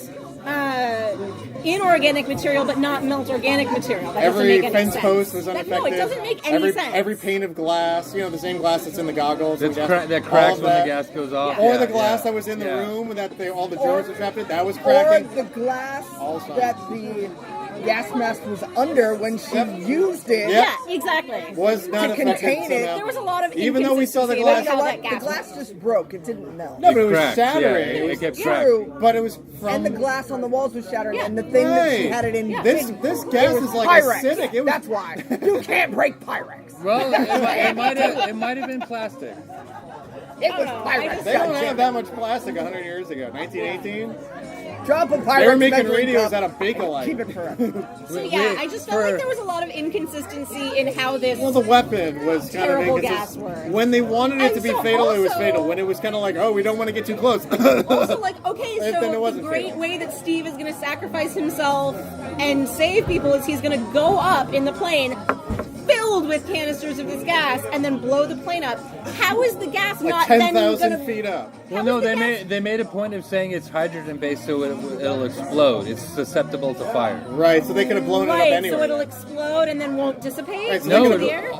inorganic material but not melt organic material? That doesn't Every make any fence sense. post was unaffected. No, it doesn't make any sense. Every pane of glass, the same glass that's in the goggles. That's the gas- that all cracks of when that. the gas goes off. Or Yeah, the glass yeah. that was in the Yeah. room that all the drawers were trapped in, that was Or cracking. the glass Also. that the gas mask was under when she used it. Yep. Yeah, exactly. Was not To affected contain it. somehow. There was a lot of Even though we saw the inconsistency glass- about how You know that what? The gas glass just broke. It didn't melt. No, but it was Cracked, shattering. yeah, it kept True. cracking. But it was from And the glass on the walls was shattering, Yeah. and the thing that she Right. had it in. Yeah. This gas it was is like Pyrex. acidic. It was That's why you can't break Pyrex. Well, it might have been plastic. It was know. Pyrex. They don't have that much plastic 100 years ago. 1918. Drop a Pyrex. They were making measuring radios cup. out of Bakelite. Keep it forever. So yeah, I just felt like there was a lot of inconsistency in how this. Well, the weapon was kind of Terrible inconsistent. gas work. When they wanted it And to be so fatal, it was also- fatal. When it was kind of like, oh, we don't want to get too close. Also, like, okay, Then it so the wasn't great fatal. way that Steve is going to sacrifice himself and save people is he's going to go up in the plane filled with canisters of this gas and then blow the plane up. How is the gas like not then going 10,000 to... feet up. Well, no, they made a point of saying it's hydrogen based, so it'll explode. It's susceptible to fire. Right, so they could have blown it Right, up anyway. so it'll explode and then won't dissipate Right, so No, into the air?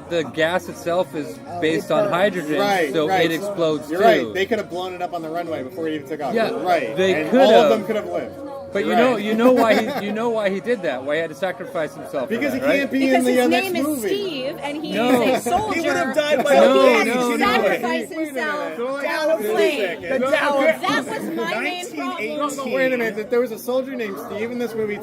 the gas itself is based on hydrogen, Right, so right. it explodes You're too. right. They could have blown it up on the runway before it even took off. Yeah, You're right. they and could all have. of them could have lived. But You're right. you know why he did that? Why he had to sacrifice himself? Because for he that, can't right? be Because in the his next name is movie. Steve and he's No. a soldier. He would have died by No, he had no, to no. sacrifice Wait a himself minute. down a plane. The Dow. That was my main problem. No, wait a minute. There was a soldier named Steve in this movie too?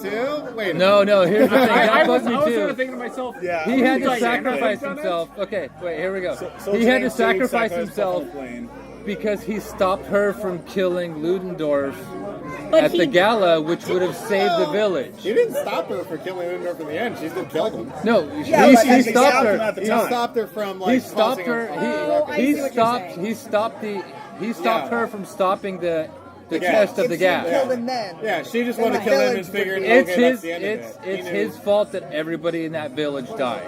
Wait a minute. No, here's the thing. I That was bugged me sort too. of thinking to myself, Yeah. He had to Like, sacrifice done it? himself. Okay, wait, here we go. So He had to Steve sacrifice sacrificed himself on the plane. because he stopped her from killing Ludendorff But at he- the gala, which would have saved the village. He didn't stop her from killing Lindorf in the end. She still killed him. No, Yeah, he but stopped he stopped him her. at the He time. stopped her from like He stopped causing her. a- Oh, I see what you're saying. He stopped Yeah. her from stopping the The test gas. of the If gas. she killed him then. Yeah, she just wanted to the kill him and village figured, would It's okay, that's his. the end of It's it. He it's knew. his fault that everybody in that village died.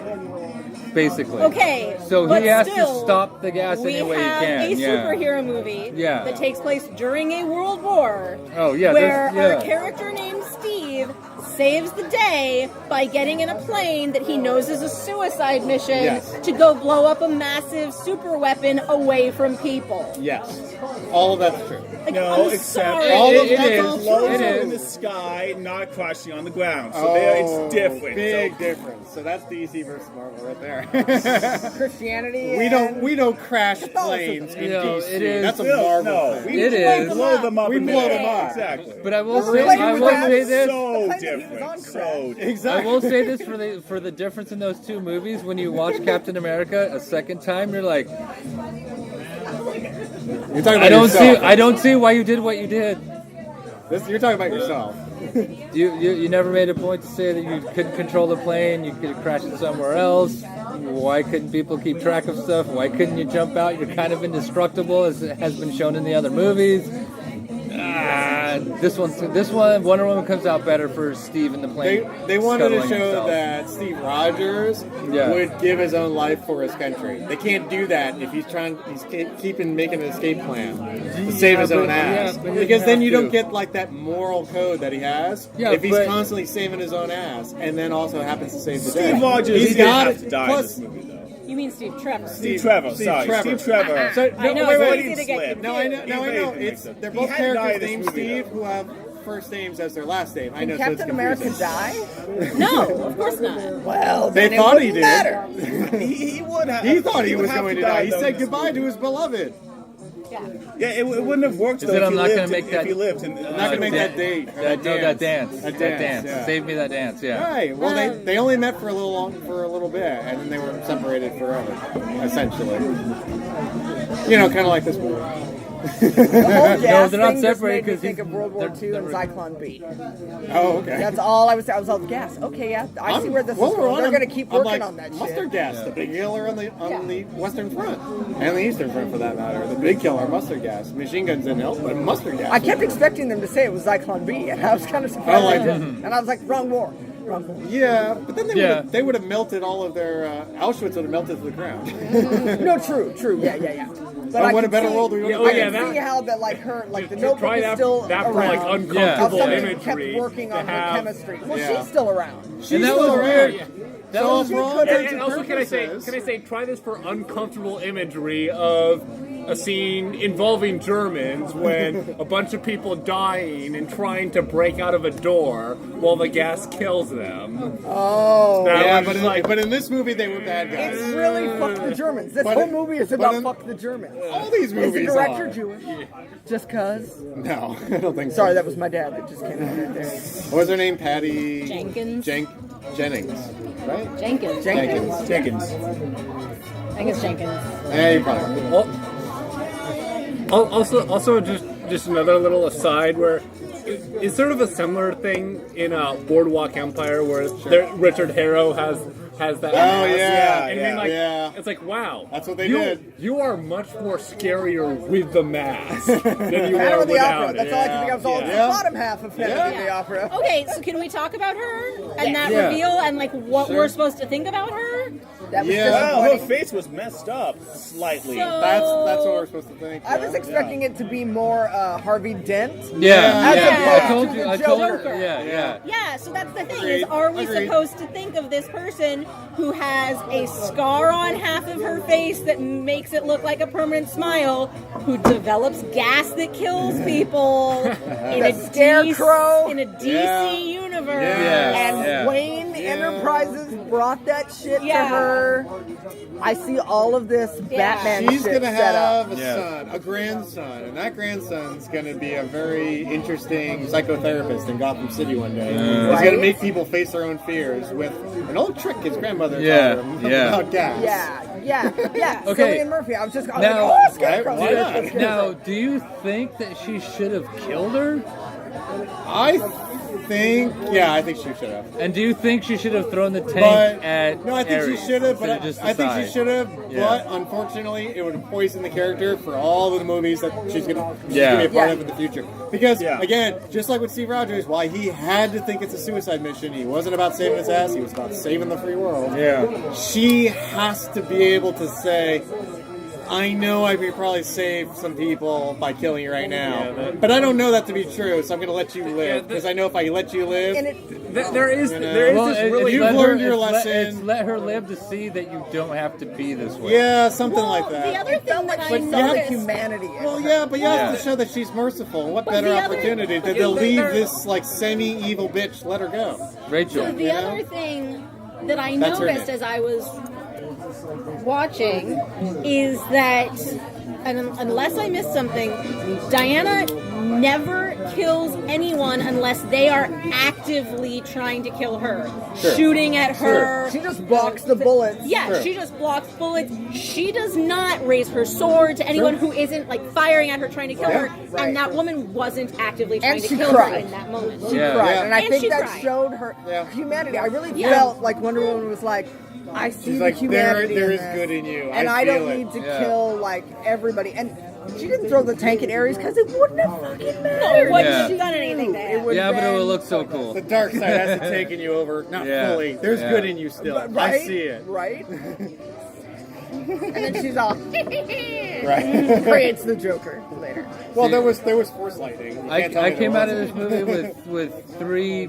Basically. Okay, So but he has still, to stop the gas we any way he have can. a yeah. superhero movie Yeah. that takes place during a world war. Oh, yeah, where there's- our yeah. character named Steve saves the day by getting in a plane that he knows is a suicide mission Yes. to go blow up a massive super weapon away from people. Yes. All of that's true. Like, No, I'm except sorry. all of It that's is. all Loads It up in is. the sky, not crashing on the ground. So there, it's different. Big So- difference. So that's DC versus Marvel right there. Christianity. we don't crash planes in You know, DC. it is- That's a No, Marvel no, thing. we It is. blow them up. We in blow there. them up. Exactly. But I will Related say, I with will that. say this. So The plane that he was different. on So crashed. I Exactly. will say this for the difference in those two movies. When you watch Captain America a second time, you're like, You're talking about I yourself. don't see why you did what you did. You're talking about yourself. You never made a point to say that you couldn't control the plane. You could have crashed it somewhere else. Why couldn't people keep track of stuff? Why couldn't you jump out? You're kind of indestructible, as has been shown in the other movies. This one, Wonder Woman comes out better for Steve in the plane. They wanted to scuttling show himself. that Steve Rogers would give his own life for his country. They can't do that if he's keeping making an escape plan to save his own ass. Because then you don't get like that moral code that he has. Yeah, if he's but- constantly saving his own ass and then also happens to save the day. Steve Rogers He's didn't got have it. to die Plus, in this movie, though. You mean Steve Trevor? Steve Trevor. Steve Sorry, Trevor. Steve Trevor. So, I know, wait, it's wait. easy to get Slim. No, I know. confused. No, I know. He It's makes it. they're He both had to die in characters this named movie, Steve though. who have first names as their last name. I know. Can so it's Captain America confusing. die? No, of course not. Well, They then it thought he wouldn't did. matter. He would have. He thought he was would have going to die. He though, said in this goodbye to movie. his beloved. Yeah. Yeah, it wouldn't have worked Is though it if I'm he not lived. gonna make If that- he lived, I'm not gonna make that date. That dance. That dance. Yeah. Save me that dance. Yeah. Right. Well, they only met for a little bit, and then they were separated forever, essentially. You know, kind of like this movie. The whole gas they're not thing just separated made me 'cause think he's- of World War they're- II and they're- Zyklon B. Oh, okay. That's all I was all gas. Okay, yeah, I see where this is going. They're going to keep working on that mustard shit. gas, the big killer on the Western Front, and the Eastern Front for that matter. The big killer, mustard gas. Machine guns didn't help, but mustard gas. I kept expecting them to say it was Zyklon B, and I was kind of surprised like they didn't. And I was like, wrong war. Wrong war. Yeah, but then they would have melted all of their Auschwitz would have melted to the ground. No, true. Yeah. But Oh, I what a could better see- world we would have I been. can see how that, like her, like the To notebook try is that, still that for around. like How uncomfortable somebody imagery. kept working on to her have- chemistry. Well, Yeah. she's still around. She's And that still was around. weird. That So was wrong. And also, can I say, try this for uncomfortable imagery of a scene involving Germans when a bunch of people dying and trying to break out of a door while the gas kills them. Oh. That Yeah, was but in this movie they were bad guys. It's really fuck the Germans. This But whole it- movie is but about in- fuck the Germans. All these Is the movies director are. Jewish? Just cause? No, I don't think so. Sorry, that was my dad that just came in right there. What was her name? Patty Jenkins. Jennings, right? Jenkins. Jenkins. I think it's Jenkins. Yeah, you probably. Also, just another little aside where it's sort of a similar thing in Boardwalk Empire where Richard Harrow has that. Oh, yeah, and yeah, like, yeah. it's like wow, That's what they did. You are much more scarier with the mask than you Phantom are of the without Opera. it. That's all I can think of. So Yeah. the bottom half of Phantom of the Opera. Okay, so can we talk about her and that Yeah. reveal and like what we're supposed to think about her? That was Yeah. Wow, her disappointing. face was messed up slightly. So- That's what we're supposed to think. I was expecting it to be more Harvey Dent. Yeah. As yeah. opposed I told to you. the I told you. Joker. Yeah. Yeah, so that's the thing Agreed. is, are we Agreed. supposed to think of this person who has a scar on half of her face that makes it look like a permanent smile, who develops gas that kills people in The a Scarecrow. in a DC Yeah. universe? Yeah. And Wayne Enterprises brought that shit to Yeah. her. I see all of this Yeah. Batman She's shit gonna set up. have a son, a grandson, and that grandson's gonna be a very interesting psychotherapist in Gotham City one day. He's Right? gonna make people face their own fears with an old trick his grandmother Yeah, taught him yeah. about gas. Yeah. Okay. Cillian Murphy. I was Now- like, oh, Scarecrow. Why not? Scarecrow. Now, do you think that she should have killed her? I think she should have. And do you think she should have thrown the tank But at no, I think Ares she should have. But instead of just I think the she side? should have. Yeah. But unfortunately, it would have poisoned the character for all of the movies that she's gonna be Yeah. a part Yeah. of in the future. Because Yeah. again, just like with Steve Rogers, why he had to think it's a suicide mission. He wasn't about saving his ass. He was about saving the free world. Yeah. She has to be able to say, I know I could probably save some people by killing you right now, but I don't know that to be true, so I'm going to let you live, because I know if I let you live, And it, There is You know? this Well, really You've let learned her- your it's lesson. let her live to see that you don't have to be this way. yeah, something Well, like that. the other thing that I but some noticed, humanity. in Well, her. yeah, but you have Yeah. to show that she's merciful. And what But better the other- opportunity but to leave there- this like semi-evil bitch? Let her go. Rachel. so the you know? other thing that I That's her noticed name. as I was watching is that, and unless I missed something, Diana never kills anyone unless they are actively trying to kill her, Sure. shooting at her. She just blocks the bullets. Yeah, Sure. she just blocks bullets. She does not raise her sword to anyone who isn't like firing at her trying to kill her. right. And that woman wasn't actively trying And to she kill her cried. in that moment. Yeah. Right, Yeah. and I And think she that cried. showed her Yeah. humanity. I really Yeah. felt like Wonder Woman was like, I see She's the like, humanity there in is this, good in you. and I I feel don't it. need to Yeah. kill like everybody. And She didn't throw the tank at Ares because it wouldn't have fucking No, it mattered. wouldn't Yeah. have done anything to him. would Yeah, but it been- would look so cool. The dark side hasn't taken you over. Not Yeah. fully. There's Yeah. good in you still. Right? I see it. Right? And then she's all Right. creates the Joker later. Well, there was force lightning. You can't tell I me came there out of this wasn't. movie with three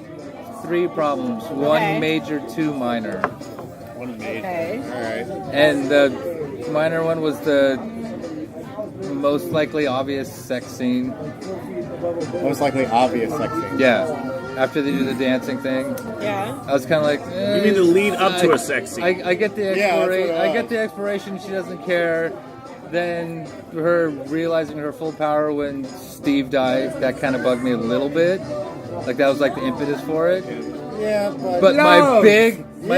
problems. One Okay. major, two minor. One made. Okay. All right. And the minor one was the most likely obvious sex scene. Most likely obvious sex scene. Yeah. After they do the dancing thing, Yeah. I was kind of like, You mean the lead up to a sex scene? I get the Yeah, that's what it I get was. the exploration. She doesn't care. Then her realizing her full power when Steve died, that kind of bugged me a little bit. Like that was like the impetus for it. Yeah, But my big, it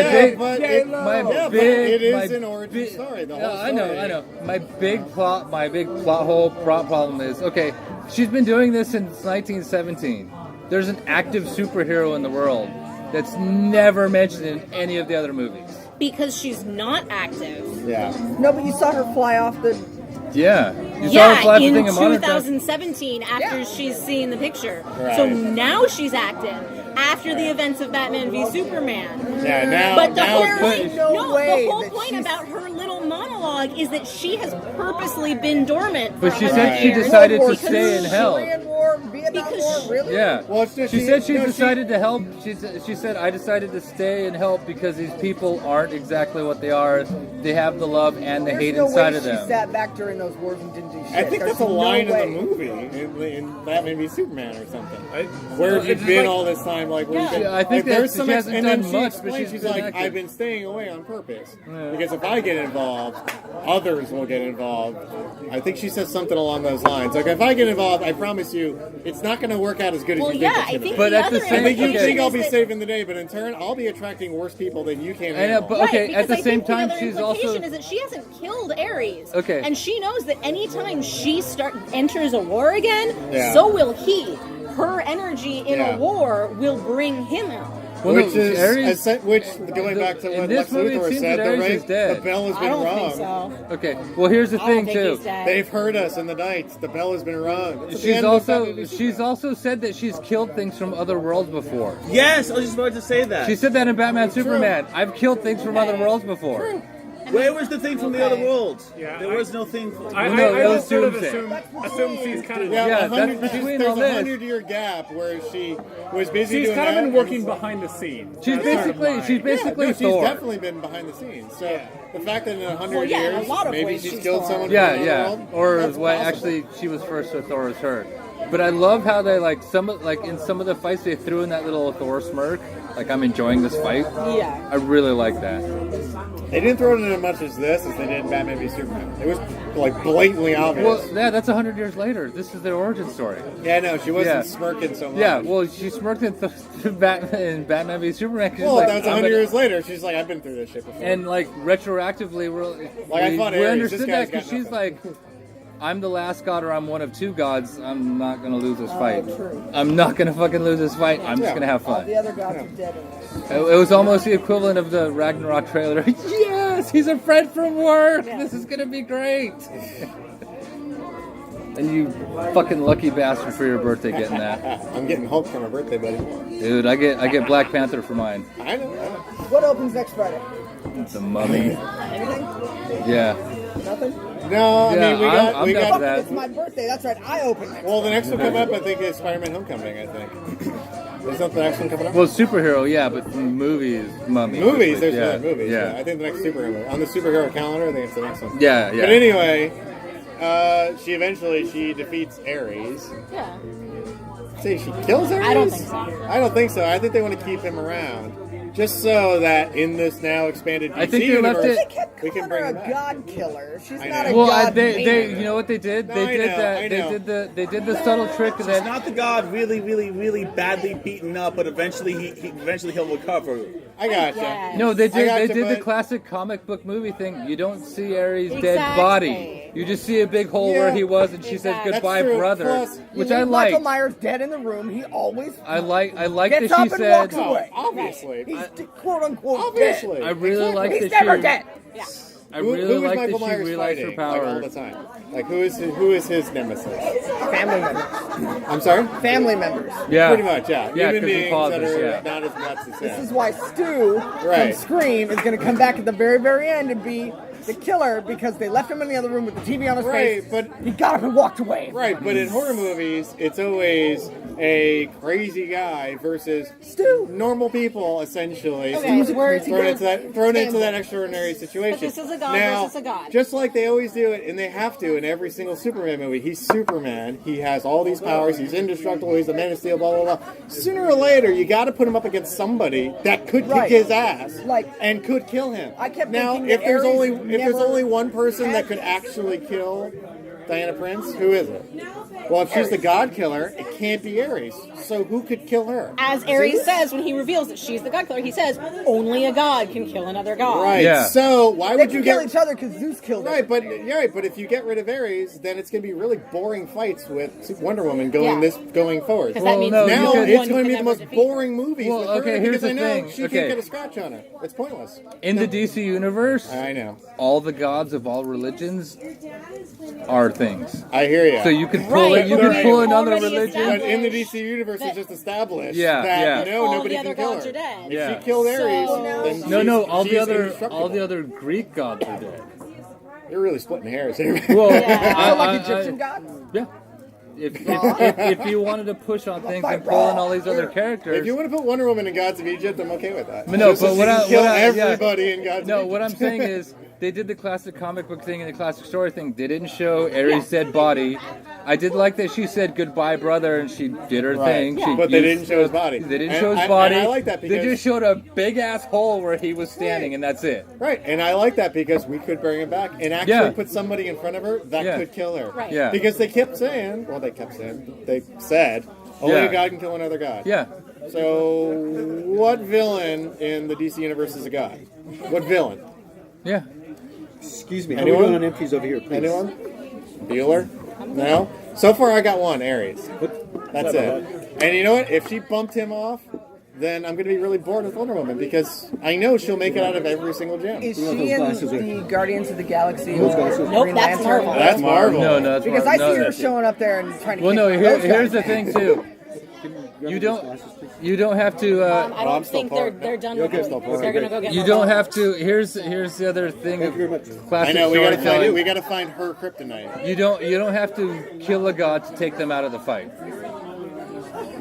is my an origin story. The whole I know, story. I know. My big plot hole problem is okay. She's been doing this since 1917. There's an active superhero in the world that's never mentioned in any of the other movies. Because she's not active. Yeah. No, but you saw her fly off the. Yeah, you saw her fly the in thing in Modern Times. 2017, after Yeah. she's seen the picture. Right. So now she's active after the events of Batman v Superman. Yeah. Now. But the now whole it's- point, no way the whole that point she's- about her little monologue is that she has purposely been dormant. For But she 100 said she years. decided World to War stay in II, hell. Korean War, Vietnam Because War, she- really? Yeah. Well, it's just she said she no, decided to help. She said, I decided to stay and help because these people aren't exactly what they are. They have the love and the There's hate no inside way of she them. sat back during those wars and didn't do shit. I think There's that's a line no way. in the movie in Batman v Superman or something. I- Where have you it's been like- all this time? Like, where you Yeah. been? Yeah, I think like, there's that some she hasn't and then done she much, explains, but she's she's been like, active. I've been staying away on purpose Yeah. because if I get involved, others will get involved. I think she says something along those lines. Like, if I get involved, I promise you, it's not going to work out as good as Well, you yeah, think I it's think going But the at the other same- I think you Okay. think I'll implication be is that- saving the day, but in turn, I'll be attracting worse people than you can I know, handle. but Right, okay, because at the I same think time, the other she's implication also is that she hasn't killed Ares. Okay. And she knows that anytime she enters a war again, Yeah. so will he. Her energy in Yeah. a war will bring him out. Well, Which no, is Ares- going back to in what this Lex movie, it Luthor seems said, that the, Ares is dead. the bell has I been don't rung. think so. Okay, well here's the I thing don't think too. he's dead. They've heard us in the night. The bell has been rung. That's at the She's end of also Batman v she's Superman. also said that she's killed things from other worlds before. Yes, I was just about to say that. She said that in Batman Superman. I've killed things from other worlds before. Where was the thing from the other worlds? Yeah, there was no thing. I No, it was just sort of Doomsday. assume she's kind of Yeah, Yeah, 100 that's between there's all a this. 100-year gap where she was busy she's doing kind of that been and working it's- behind the scenes. She's That's sort of basically my- she's basically no, she's Thor. definitely been behind the scenes. So the fact that in 100 Well, yeah, in a years, lot of maybe ways she's she's killed Thor. someone Yeah, from another yeah. world, Or that's what? possible. Actually, she was first, so Thor was her. But I love how they like in some of the fights they threw in that little Thor smirk. Like I'm enjoying this fight. Yeah. I really like that. They didn't throw it in as much as this as they did in Batman v Superman. It was like blatantly obvious. Well, yeah, that's 100 years later. This is their origin story. yeah, no, she wasn't Yeah. smirking so much. Yeah, well, she smirked in Batman v Superman. 'cause she's Well, like, that was I'm 100 gonna- years later. She's like, I've been through this shit before. And like retroactively, Like, I fought Ares. This understood guy's that because got she's nothing. like, I'm the last god or I'm one of two gods. I'm not gonna lose this fight. true. I'm not gonna fucking lose this fight. I'm just Yeah. gonna have All fun. the other gods are dead in this. It was almost the equivalent of the Ragnarok trailer. Yes, he's a friend from work. This is gonna be great. And you fucking lucky bastard for your birthday getting that, I'm getting Hulk for my birthday, buddy. dude. I get Black Panther for mine. I know. What opens next Friday? The Mummy. Anything? Yeah. Nothing? No, I Yeah, mean, we I'm got, we down got, for that. It's my birthday. That's right. I open next. well, the next one coming up, I think, is Spider-Man Homecoming, I think. Is that the next one coming up? Well, superhero, yeah, but movies, Mummy. Movies, there's yeah, yeah, movies. Yeah. I think the next superhero movie. On the superhero calendar, I think it's the next one. Yeah, yeah. But anyway, she defeats Ares. Yeah. See, she kills Ares? I don't think so. I don't think so. I think they want to keep him around. Just so that in this now expanded DC I think they left universe, it- They kept we calling can bring her him a back. god killer. She's I not know. a Well, god. they, hater. you know what they did? No, They I did know, that. I They know. did the subtle trick He's that. not the god really, really, really badly beaten up, but eventually he'll recover. I gotcha. Yes. No, they did. gotcha, They did the but- classic comic book movie thing. You don't see Ares' dead Exactly. body. You just see a big hole where Yeah. he was, and she says Exactly. goodbye, That's true. brother, Plus, which You I leave Michael like. Myers dead in the room. He always I like gets that up she and said. walks away. Obviously. He's quote unquote Obviously. I really like dead. that He's never she. dead. Yeah. I really who is like Michael that she Myers realized her fighting, power. like, all the time? Like, who is his nemesis? Family members. I'm sorry? Family members. Yeah. Pretty much, yeah. Yeah, Human 'cause he beings paused that us, are yeah. not as nuts as This him. is why Stu Right. from Scream is going to come back at the very, very end and be the killer because they left him in the other room with the TV on his Right, face. but he got up and walked away. right, but in horror movies, it's always a crazy guy versus Stu. normal people, essentially. Okay, where it's thrown into that extraordinary situation. But this is a god now, versus a god. just like they always do it, and they have to in every single Superman movie. He's Superman. He has all these powers. He's indestructible. He's the Man of Steel. Blah blah blah. Sooner or later, you got to put him up against somebody that could kick Right. his ass, Like- and could kill him. I kept now, thinking if that there's Ares never only one person had that could this. actually kill Diana Prince, who is it? Well, if she's the god killer, it can't be Ares. So who could kill her? As Ares says when he reveals that she's the god killer, he says only a god can kill another god. Right. Yeah. So why They would you can kill get each other because Zeus killed right? him. But you're right. But if you get rid of Ares, then it's going to be really boring fights with Wonder Woman going forward. Because that means no, there's Now no it's one going to who be can the ever most defeat her. boring movies. Well, with her okay, here's because I the know thing. she Okay. can't get a scratch on her. It's pointless. In the DC universe, I know. all the gods of all religions are things. I hear you. So you could pull Right, it. You but could we've pull another already religion. But in the established DC universe, it's just established Yeah, that yeah. no, all nobody the other can kill gods her. are dead. If Yeah. she killed Ares, So- then No, she's all the indestructible. other Greek gods are dead. You're really splitting hairs here. Well, Yeah. Like Egyptian gods. yeah. If you wanted to push on things and pull in all these other characters, If you want to put Wonder Woman in Gods of Egypt, I'm okay with that. No, Just but so what she can I- kill what I- yeah. everybody in Gods of no, Egypt. what I'm saying is they did the classic comic book thing and the classic story thing. They didn't show Ares' dead body. I did like that she said goodbye, brother, and she did her Right. thing. She But they used- didn't show his body. They didn't And show his I- body. and I like that they because- just showed a big ass hole where he was standing, and that's it. Right, and I like that because we could bring it back and actually Yeah. put somebody in front of her that Yeah. could kill her. Right. Yeah. Because they said, only Yeah. a god can kill another god. Yeah. So, what villain in the DC universe is a god? What villain? Yeah. Excuse me. How are Anyone? we doing on empties over here, please? Anyone? Bueller? No? So far I got one, Ares. That's it. And you know what? If she bumped him off, then I'm going to be really bored with Wonder Woman because I know she'll make it out of every single gem. Is Those she in glasses are- the Guardians of the Galaxy? Those or glasses. Nope, Green that's Lantern? Marvel. That's Marvel. No, that's Because Marvel. I see No, her showing up there and trying to. Well, no. kick those Here's guys. the thing too. You don't. You don't have to. I I'm don't still think poor. they're done You're with it. still poor. They're gonna go get You more don't gold. have to. Here's the other thing Thank you very of much. classic I know, we storytelling. got to find her kryptonite. You don't have to kill a god to take them out of the fight.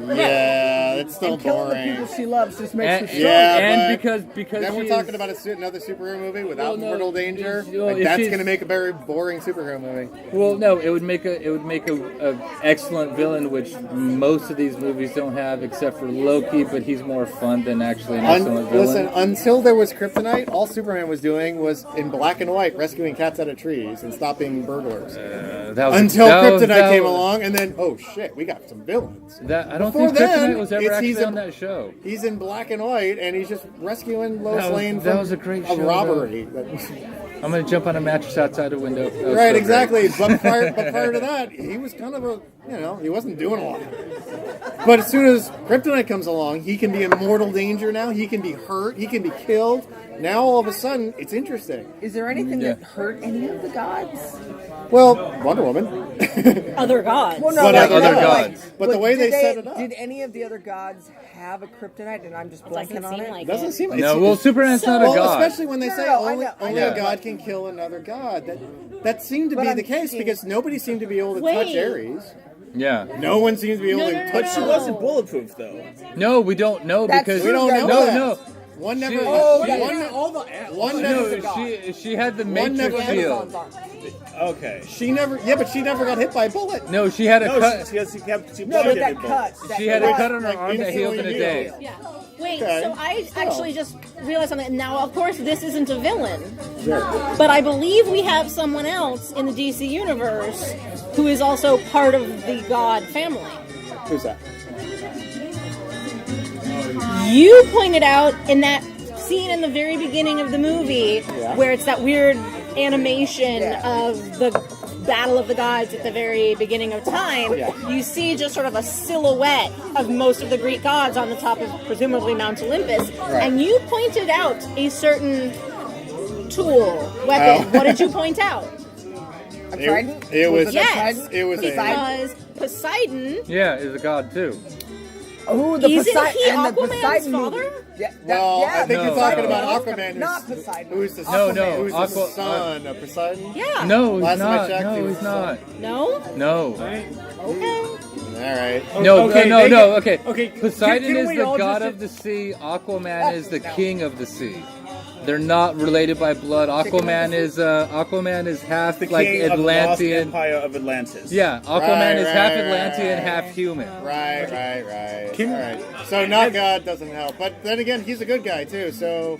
Yeah, it's still And killing the boring. people she loves just makes And, her strong. Yeah, and but because Then we're she talking is- about another superhero movie without Well, no, mortal danger. well, Like, if that's she's- going to make a very boring superhero movie. Well, no, it would make a excellent villain, which most of these movies don't have, except for Loki. But he's more fun than actually an excellent villain. Listen, until there was kryptonite, all Superman was doing was in black and white rescuing cats out of trees and stopping burglars. Until kryptonite came along, and then oh shit, we got some villains. I don't Before think then, Kryptonite was ever he's actually in- on that show. He's in black and white, and he's just rescuing Lois Lane that from was a great a show, robbery. I'm gonna jump on a mattress outside a window. That was Right, so exactly. great. But prior to that, he was kind of he wasn't doing a lot. But as soon as Kryptonite comes along, he can be in mortal danger now. He can be hurt. He can be killed. Now, all of a sudden, it's interesting. Is there anything Yeah. that hurt any of the gods? Well, Wonder Woman. Other gods. Well, But other other gods. But the way did they set it up. Did any of the other gods have a kryptonite? And I'm just Doesn't blanking on seem it. like Doesn't it. seem like No, well, Superman's not a Well, god. especially when they No, say no, I only, know, only I a know. god can kill another god. That seemed to But be I'm the case thinking- because nobody seemed to be able to Wait. touch Ares. Yeah. No one seems to be able No, to no, no, touch no, She her. no. wasn't bulletproof though. No, we don't know That's because We don't know no, that. no. One never. She- Oh, she- One No, never. she had the One Matrix never- shield. Okay. She never. Yeah, but she never got hit by a bullet. No, she had a No, cut. she No, but blinded that people. cut. that She had a cut- cut on her like, arm that healed in a instantly day. Yeah. Wait, Okay. so I actually just realized something. Now, of course, this isn't a villain. But I believe we have someone else in the DC universe who is also part of the God family. Who's that? You pointed out in that scene in the very beginning of the movie Yeah. where it's that weird animation Yeah. of the Battle of the Gods at the very beginning of time. Yeah. You see just sort of a silhouette of most of the Greek gods on the top of presumably Mount Olympus. Right. And you pointed out a certain tool, weapon. What did you point out? It was Yes, it was because Poseidon. Yeah, is a god too. Oh, the Isn't Poseidon he and the Aquaman's Poseidon father? movie. Yeah, Well, I think No, you're talking no. about Aquaman, Not Poseidon. who's the No, who's Aqua- the son of Poseidon. Yeah. No, he's Last time I not. checked, he No, was he's not. No. No. Okay. All right. No, Okay, no, they no, get- okay. okay, Poseidon can is we the all god just- of the sea. Aquaman is the king of the sea. They're not related by blood. Aquaman is half The like king of the lost Atlantean. empire of Atlantis. Yeah, Aquaman Right, is half right, Atlantean, right. half human. Right. All right. So not God doesn't help, but then again, he's a good guy too. So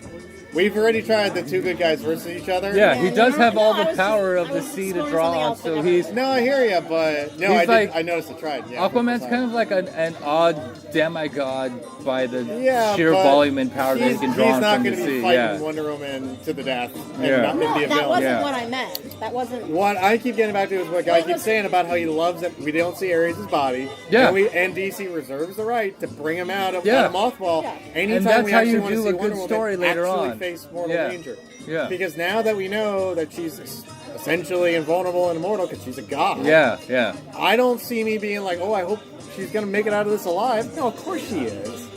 we've already tried the two good guys versus each other. Yeah, he does have all I the was power just- of the I was sea to exploring draw something on. else, So but he's No, I hear you, but no, He's I noticed I tried. Yeah, Aquaman's kind of like an odd demigod by the Yeah, sheer but volume and power that he he's can draw not from the going to be sea. fighting Yeah. Wonder Woman to the death and Yeah. not No, be a that villain. wasn't Yeah. what I meant. That wasn't. What I keep getting back to is what Guy keeps saying about how he loves it. We don't see Ares' body. Yeah. And DC reserves the right to bring him out of Yeah. a mothball. Yeah. Anytime And that's we how actually you want to do see a Wonder good Woman story later actually on. face mortal Yeah. danger. Yeah. Because now that we know that she's essentially invulnerable and immortal because she's a god. Yeah, yeah. I don't see me being like, oh, I hope she's going to make it out of this alive. No, of course she is.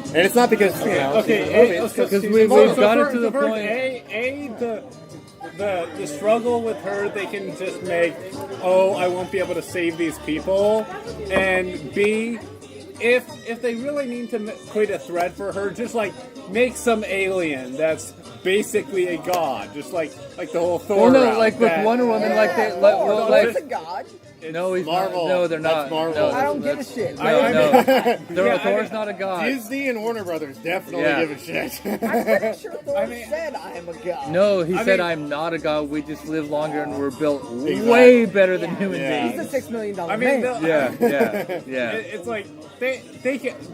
And it's not because, you know, Okay, she's a movie, it's because she's we've invulnerable. got it to the point. The struggle with her, they can just make, oh, I won't be able to save these people, and B, if they really need to create a threat for her, just like make some alien that's basically a god, just like the whole Thor. Well, no, route, like with that- Wonder Woman, like they, Thor, well, Thor's a like god. no, he's Marvel. not. No, they're That's not. Marvel. No, I don't give a that's- shit. No, Yeah, Thor's not a god. Disney and Warner Brothers definitely Yeah. give a shit. I'm pretty sure Thor said I am a god. No, he said, mean- I'm not a god. We just live longer and we're built Exactly. way better than human Yeah. He's beings. a $6 million I mean, man. Yeah. it's like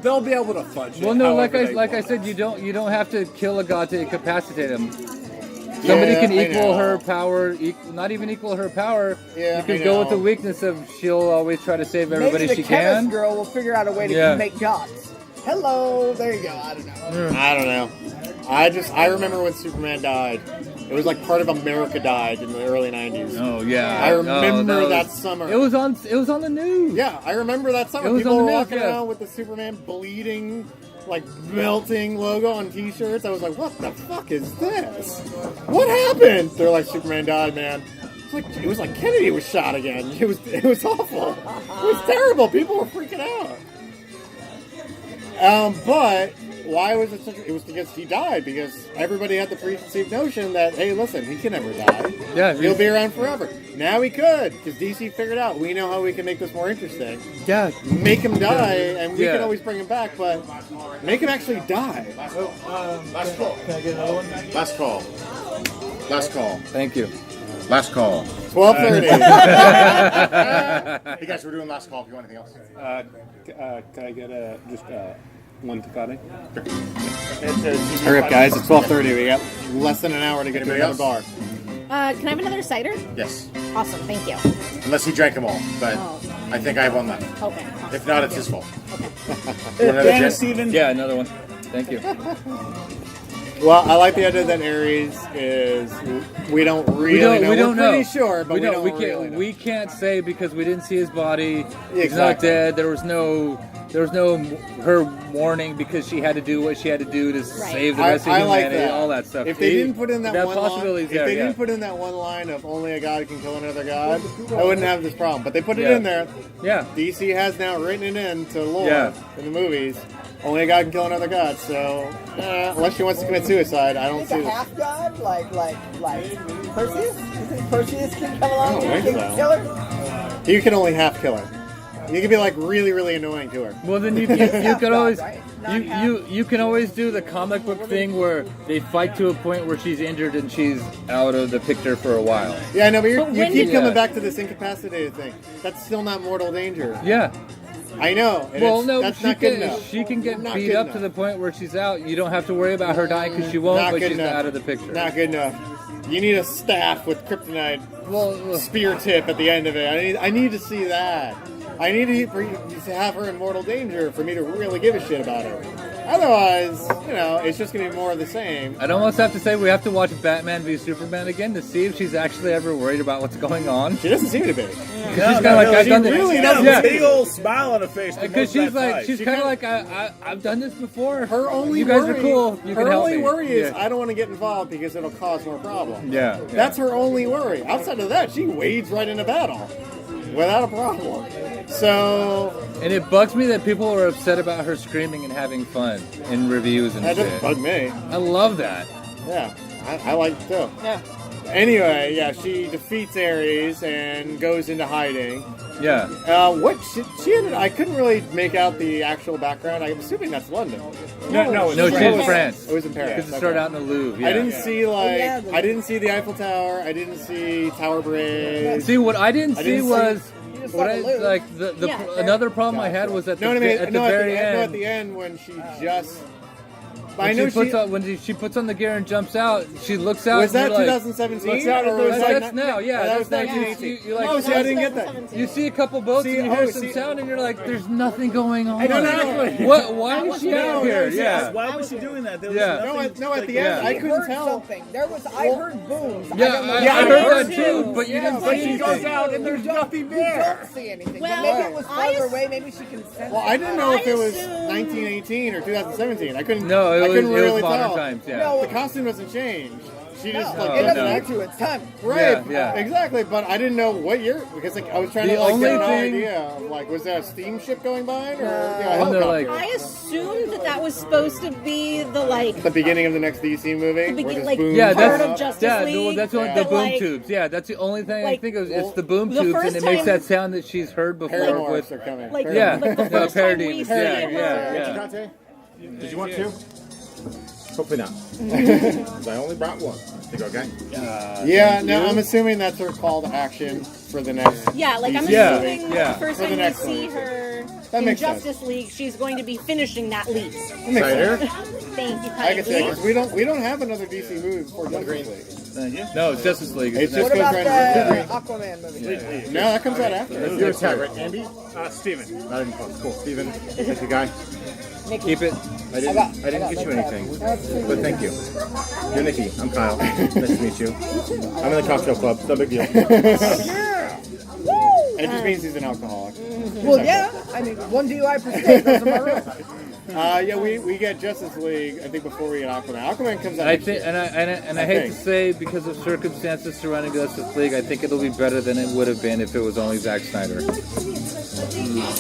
they'll be able to fudge it. Well, no, like however they I want. said, you don't have to kill a god to incapacitate him. Somebody can I equal know. her power, not even equal her power. Yeah, you can I go with know. the weakness of she'll always try to save everybody Maybe the she chemist can. girl will figure out a way to Yeah. make gods. Hello, there you go. I don't know. I don't know. I remember when Superman died. It was like part of America died in the early 90s. Oh yeah, I remember was- that summer. It was on the news. Yeah, I remember that summer. It was People on were the news, walking yeah. around with the Superman bleeding, like melting logo on T-shirts. I was like, "What the fuck is this? What happened?" They're like, "Superman died, man." It was like Kennedy was shot again. It was awful. It was terrible. People were freaking out. But why was it such? It was because he died. Because everybody had the preconceived notion that, hey, listen, he can never die. Yeah, He'll be around forever. Now he could, because DC figured out we know how we can make this more interesting. Yeah. Make him die, and we Yeah. can always bring him back, but make him actually die. Last call. Can I get another one? Last call. Last call. Thank you. Last call. 12:30. Hey guys, we're doing last call. If you want anything else. Can I get just one Takati? Hurry up, guys! It's 12:30. We got less than an hour to get to Anybody another bar. Can I have another cider? Yes. Awesome, thank you. Unless he drank them all, but Oh. I think I have one left. Okay. If not, it's his fault. Okay. You want another Damn it, jet? Steven. Yeah, another one. Thank you. Well, I like the idea that Ares is. We don't really know. We don't We're pretty know. sure, but we don't We can't. really know. We can't say because we didn't see his body. He's not Exactly. dead. There was no her warning because she had to do what she had to do to save the rest of I like humanity. that. All that stuff. If they didn't put in that one line, possibility's if there, they yeah. didn't put in that one line of only a god can kill another god, I wouldn't have this problem. But they put it Yeah. in there. Yeah. DC has now written it into lore Yeah. in the movies. Only a god can kill another god. So unless she wants to commit suicide, I don't He's see a this. half god, like Perseus. You think Perseus can come along I don't and think can so. kill her? You can only half kill her. You can be like really, really annoying to her. Well, then you could always right? you can always do the comic book thing where they fight to a point where she's injured and she's out of the picture for a while. Yeah, I know, but you when keep did- coming Yeah. back to this incapacitated thing. That's still not mortal danger. Yeah. I know. and Well, it's- no, that's not good enough. she can get Not beat good up to enough. the point where she's out. You don't have to worry about her dying because she won't, Not but good she's enough. out of the picture. Not good enough. You need a staff with kryptonite Well, spear tip at the end of it. I need to see that. I need to have her in mortal danger for me to really give a shit about her. Otherwise, it's just going to be more of the same. I'd almost have to say we have to watch Batman v Superman again to see if she's actually ever worried about what's going on. She doesn't seem to be. She's kind of like, I've done this. Really doesn't. A big old smile on her face. Because she's kind of like, I've done this before. Her only you guys worry, are cool. You can her help only me. worry is I don't want to get involved because it'll cause more problems. Yeah. That's her only worry. Outside of that, she wades right into battle without a problem. So... And it bugs me that people are upset about her screaming and having fun in reviews and that shit. doesn't bug me. I love that. Yeah, I like it too. Yeah. Anyway, yeah, she defeats Ares and goes into hiding. Yeah. What she ended, I couldn't really make out the actual background. I'm assuming that's London. No, she's in France. It was in Paris. Because it started out in the Louvre. Yeah. I didn't see I didn't see the Eiffel Tower. I didn't see Tower Bridge. See, what I didn't see was what I, Louvre. like another problem I had was at the very end. No, at the end when she just. When she puts on the gear and jumps out, she looks out. Was that and 2017? Looks out, or was that's now, yeah. That was that's 1918. You like, oh, see, I didn't get that. You see a couple boats and you hear some sound and you're like, there's nothing going on. Exactly. Why is she out here? Yeah. Why was she doing that? There was No, at the end, I couldn't tell. Something. I heard booms. Yeah, I heard that too, but you didn't see But she anything. goes out and there's nothing there. You don't see anything. Well, Maybe it was farther away. Maybe she can sense Well, I didn't know if it was assume- 1918 or 2017. I couldn't. No, I it couldn't was really modern tell. times. Yeah. No, The costume doesn't change. She just it like doesn't no. need to. It's time. right, Yeah. exactly. But I didn't know what year because like I was trying The to like only get an thing- idea of like was there a steamship going by or a And they're helicopter? like- I assumed that was supposed to be the the beginning of the next DC movie where begin- this like, boom. Yeah, part that's of Justice no, League, that's only Yeah. the but, boom like- tubes. Yeah, that's the only thing I like, think of. It's the boom the tubes, first and it makes time- that sound that she's heard before. Paramorphs With are coming. like yeah, like the no, first time we parademons. see Yeah, her. yeah. Did you want two? Hopefully not. 'Cause I only brought one. Think okay? Yeah, no, I'm assuming that's her call to action for the next. Yeah, like I'm Yeah, assuming yeah. the first For the time we next see one. her That in makes sense. Justice League, she's going to be finishing that leap. Cider? Thank you, I can see Kylie. because we don't have another DC movie before Justice League. No, it's Justice League. It's Isn't just it? What goes about right the Aquaman movie? No, that comes out after. You're a tag, right? Andy? Steven. Not even close. Cool. Steven, thank you, guy. Keep it. I didn't get you anything, but thank you. You're Nikki. I'm Kyle. Nice to meet you. I'm in the cocktail club. No big deal. It just means he's an alcoholic. Well, yeah. I mean, one DUI per state goes in my room. Yeah, we get Justice League. I think before we get Aquaman. Aquaman comes out. I next think, year. and I hate to say, because of circumstances surrounding Justice League, I think it'll be better than it would have been if it was only Zack Snyder.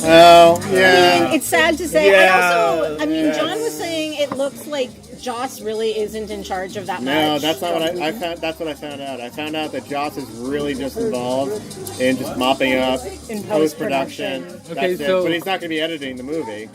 Oh I yeah. mean, it's sad to say. Yeah, I mean, John was saying it looks like Joss really isn't in charge of that much. No, that's not what I found. That's what I found out. I found out that Joss is really just involved in just mopping up In post production. post-production. Okay, so- but he's not going to be editing the movie.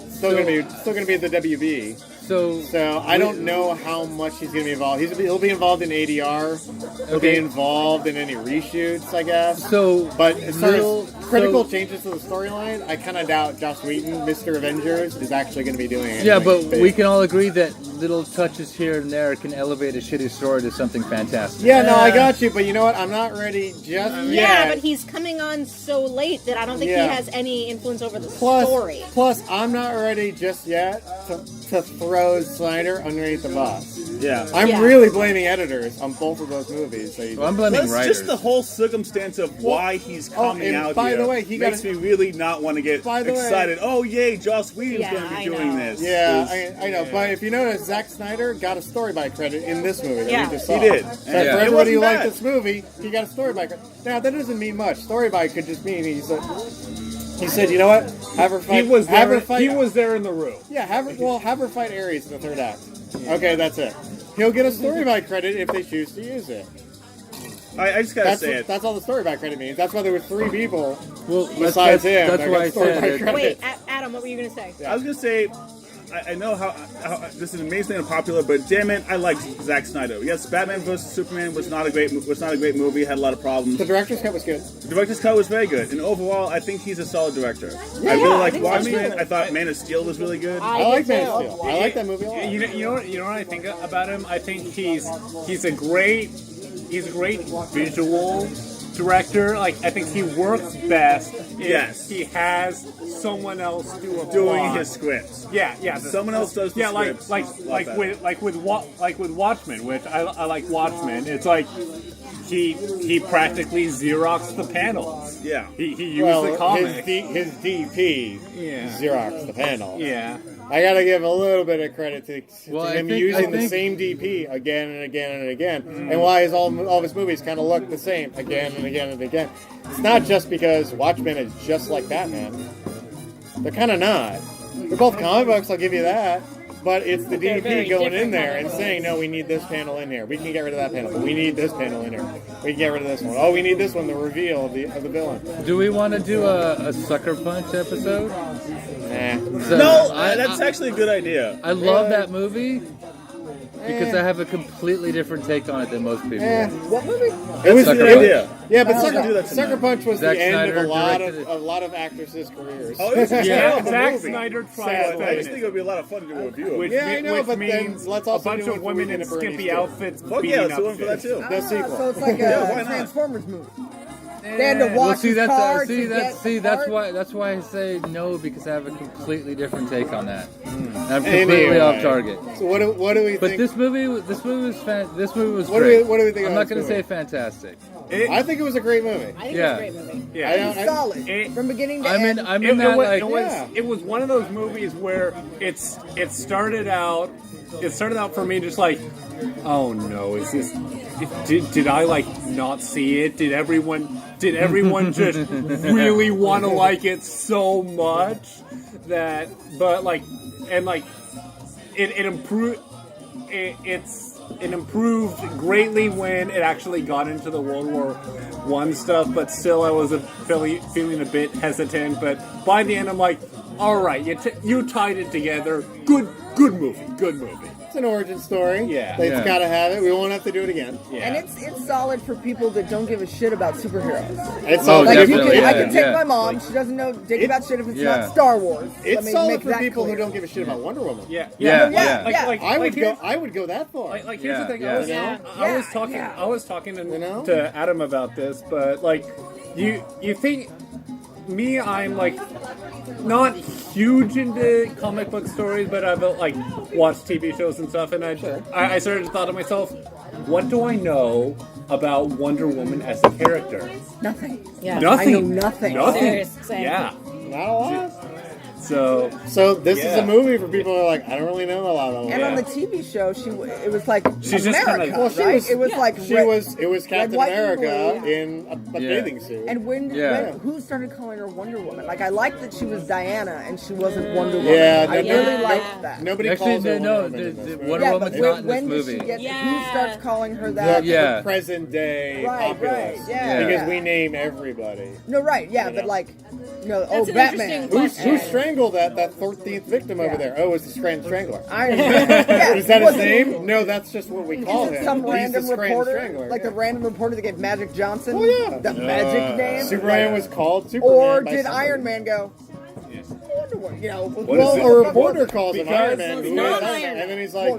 Still going to be at the WB. So I don't know how much he's going to be involved. He'll be involved in ADR. He'll Okay. be involved in any reshoots, I guess. So, But as far little- as critical so- changes to the storyline, I kind of doubt Joss Whedon, Mr. Avengers, is actually going to be doing it. yeah, but we can all agree that little touches here and there can elevate a shitty story to something fantastic. Yeah, no, I got you, but you know what? I'm not ready just Yeah, yet. but he's coming on so late that I don't think Yeah. he has any influence over the Plus, story. I'm not ready just yet to throw Snyder underneath the bus. Yeah. I'm Yeah. really blaming editors on both of those movies. So Well, I'm blaming Plus, writers. just the whole circumstance of why he's coming and out by here the way, he makes got me really not want to get By the way- excited. Oh, yay, Joss Whedon's Yeah, going to be I doing know. this. Yeah, 'Cause- I know. But if you notice, Zack Snyder got a story by credit in this movie that Yeah. we just He saw. did. So And for it everybody who wasn't liked bad. this movie, he got a story by credit. Now, that doesn't mean much. Story by could just mean he said, you know what? Have her fight. He was have her there. fight. He was there in the room. Yeah, have her fight Ares in the third act. Okay, that's it. He'll get a story by credit if they choose to use it. I just got to That's say it. that's all the story by credit means. That's why there were 3 people well, besides him. that's that why got I story said by it. credit. Wait, Adam, what were you going to say? I was going to say, I know how this is amazingly unpopular, but damn it, I like Zack Snyder. Yes, Batman vs Superman was not a great movie. Had a lot of problems. The director's cut was good. The director's cut was very good, and overall, I think he's a solid director. Yeah, I really I liked think so watching too. it. I thought Man of Steel was really good. I like did Man too. of Steel. I like that movie a lot. You know what I think about him? I think he's a great visual director, like I think he works best if Yes. he has someone else do a Doing plot. his scripts. Yeah. Someone else does the scripts. like with Watchmen, which I like Watchmen. It's like he practically Xeroxed the panels. Yeah. He used the comic. His DP Xerox the panel. Yeah. I gotta give a little bit of credit to him using the think- same DP again and again and again, and why all of his movies kind of look the same again and again and again. It's not just because Watchmen is just like Batman. They're kind of not. They're both comic books, I'll give you that. But it's the They're very DP going in different there and comic saying, no, we need this panel in here. We can get rid of that panel, but we need this panel in here. We can get rid of this one. Oh, we need this one, the reveal of the villain. Do we want to do a Sucker Punch episode? Nah. So, No, that's actually a good idea. I love that movie because I have a completely different take on it than most people. What movie? It was Sucker it was- Punch. Yeah, but Let's do that Sucker tonight. Punch was Zack the end Snyder of directed a lot of actresses' careers. Oh, it was a Yeah, terrible Zack movie. Snyder I tried just to think it would be a lot of fun to do a review of Which, it. Yeah, I know, which but then means let's a also bunch do it of for women in Weekend at Bernie's, skimpy too. outfits Fuck beating yeah, up let's do one for that chicks. too. The sequel. So it's like Yeah, why a not? Transformers movie. They had to watch Well, see, his that's car to see, that's get that's part. why I say no, because I have a completely different take on that. I'm Anyway. completely off target. So what do we But think? this movie was this movie was What do great. we- what do we think I'm of not this going to say movie? fantastic. I think it was a great movie. I think Yeah. it's a great movie. Yeah, I- Solid it- from beginning to I'm end. in that like it was one of those movies where it started out for me just like, oh no, is this did I like not see it? Did everyone just really want to like it so much that it improved it improved greatly when it actually got into the World War I stuff, but still I was feeling a bit hesitant. But by the end, I'm like, all right, you tied it together. Good movie. It's an origin story. Yeah. It's Yeah. got to have it. We won't have to do it again. Yeah. And it's solid for people that don't give a shit about superheroes. It's Oh, all Like good you for definitely, can, I people. can take yeah. my mom. She doesn't know dick about shit if it's Yeah. not Star Wars. Let It's me solid make for that people clear. who don't give a shit about Wonder Woman. Yeah. Yeah. I would here's- go that far. Like here's Yeah, the thing. yeah. I was Yeah. talking to, You know? to Adam about this, but like you think me, I'm like not huge into comic book stories, but I've like watched TV shows and stuff, and I started to thought to myself, what do I know about Wonder Woman as a character? Nothing. Yeah. Nothing. I know nothing. Serious, same. Yeah. Not a lot. So So this is Yeah. a movie for people who are like, I don't really know a lot of And them. on the TV show, it was like She's just America, kinda- Well, she right? was- it was like It was Captain white, and America blue. in a bathing suit. And when who started calling her Wonder Woman? Like I liked that she was Diana and she wasn't Wonder Woman. Yeah, I no, really no, liked that. Nobody Actually, calls her no, Wonder Woman in this movie. Wonder Yeah, Woman's but not in this when does she movie. get? Yeah. Who starts calling her The, that? Yeah. the present day Right, populace. right, yeah, Because yeah. we name everybody. No, right, yeah, but like, That's an Batman. interesting Who strangled that 13th victim over there? Oh, it was the Strangler. Iron Man. Yeah, Is that it his wasn't- name? No, that's just what we call Is it him. some He's random the reporter, Strangler. like the random reporter that gave Magic Johnson Oh, yeah. the magic name? Superman was called Superman. Or by did somebody. Iron Man go? Wonder Woman, you know? Well, is it? a reporter calls him Because Iron Man, it's who is not Iron Iron Man, Man. and then he's like,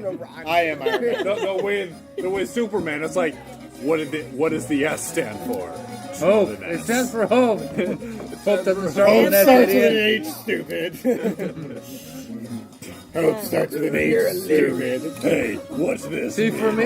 I am Iron Man. no, with Superman, it's like, what does the S stand for? Hope. It stands for hope. Hope doesn't start Hope with an starts with S. an H, stupid. Hope starts with an H, stupid. Hey, what's this? See, for me,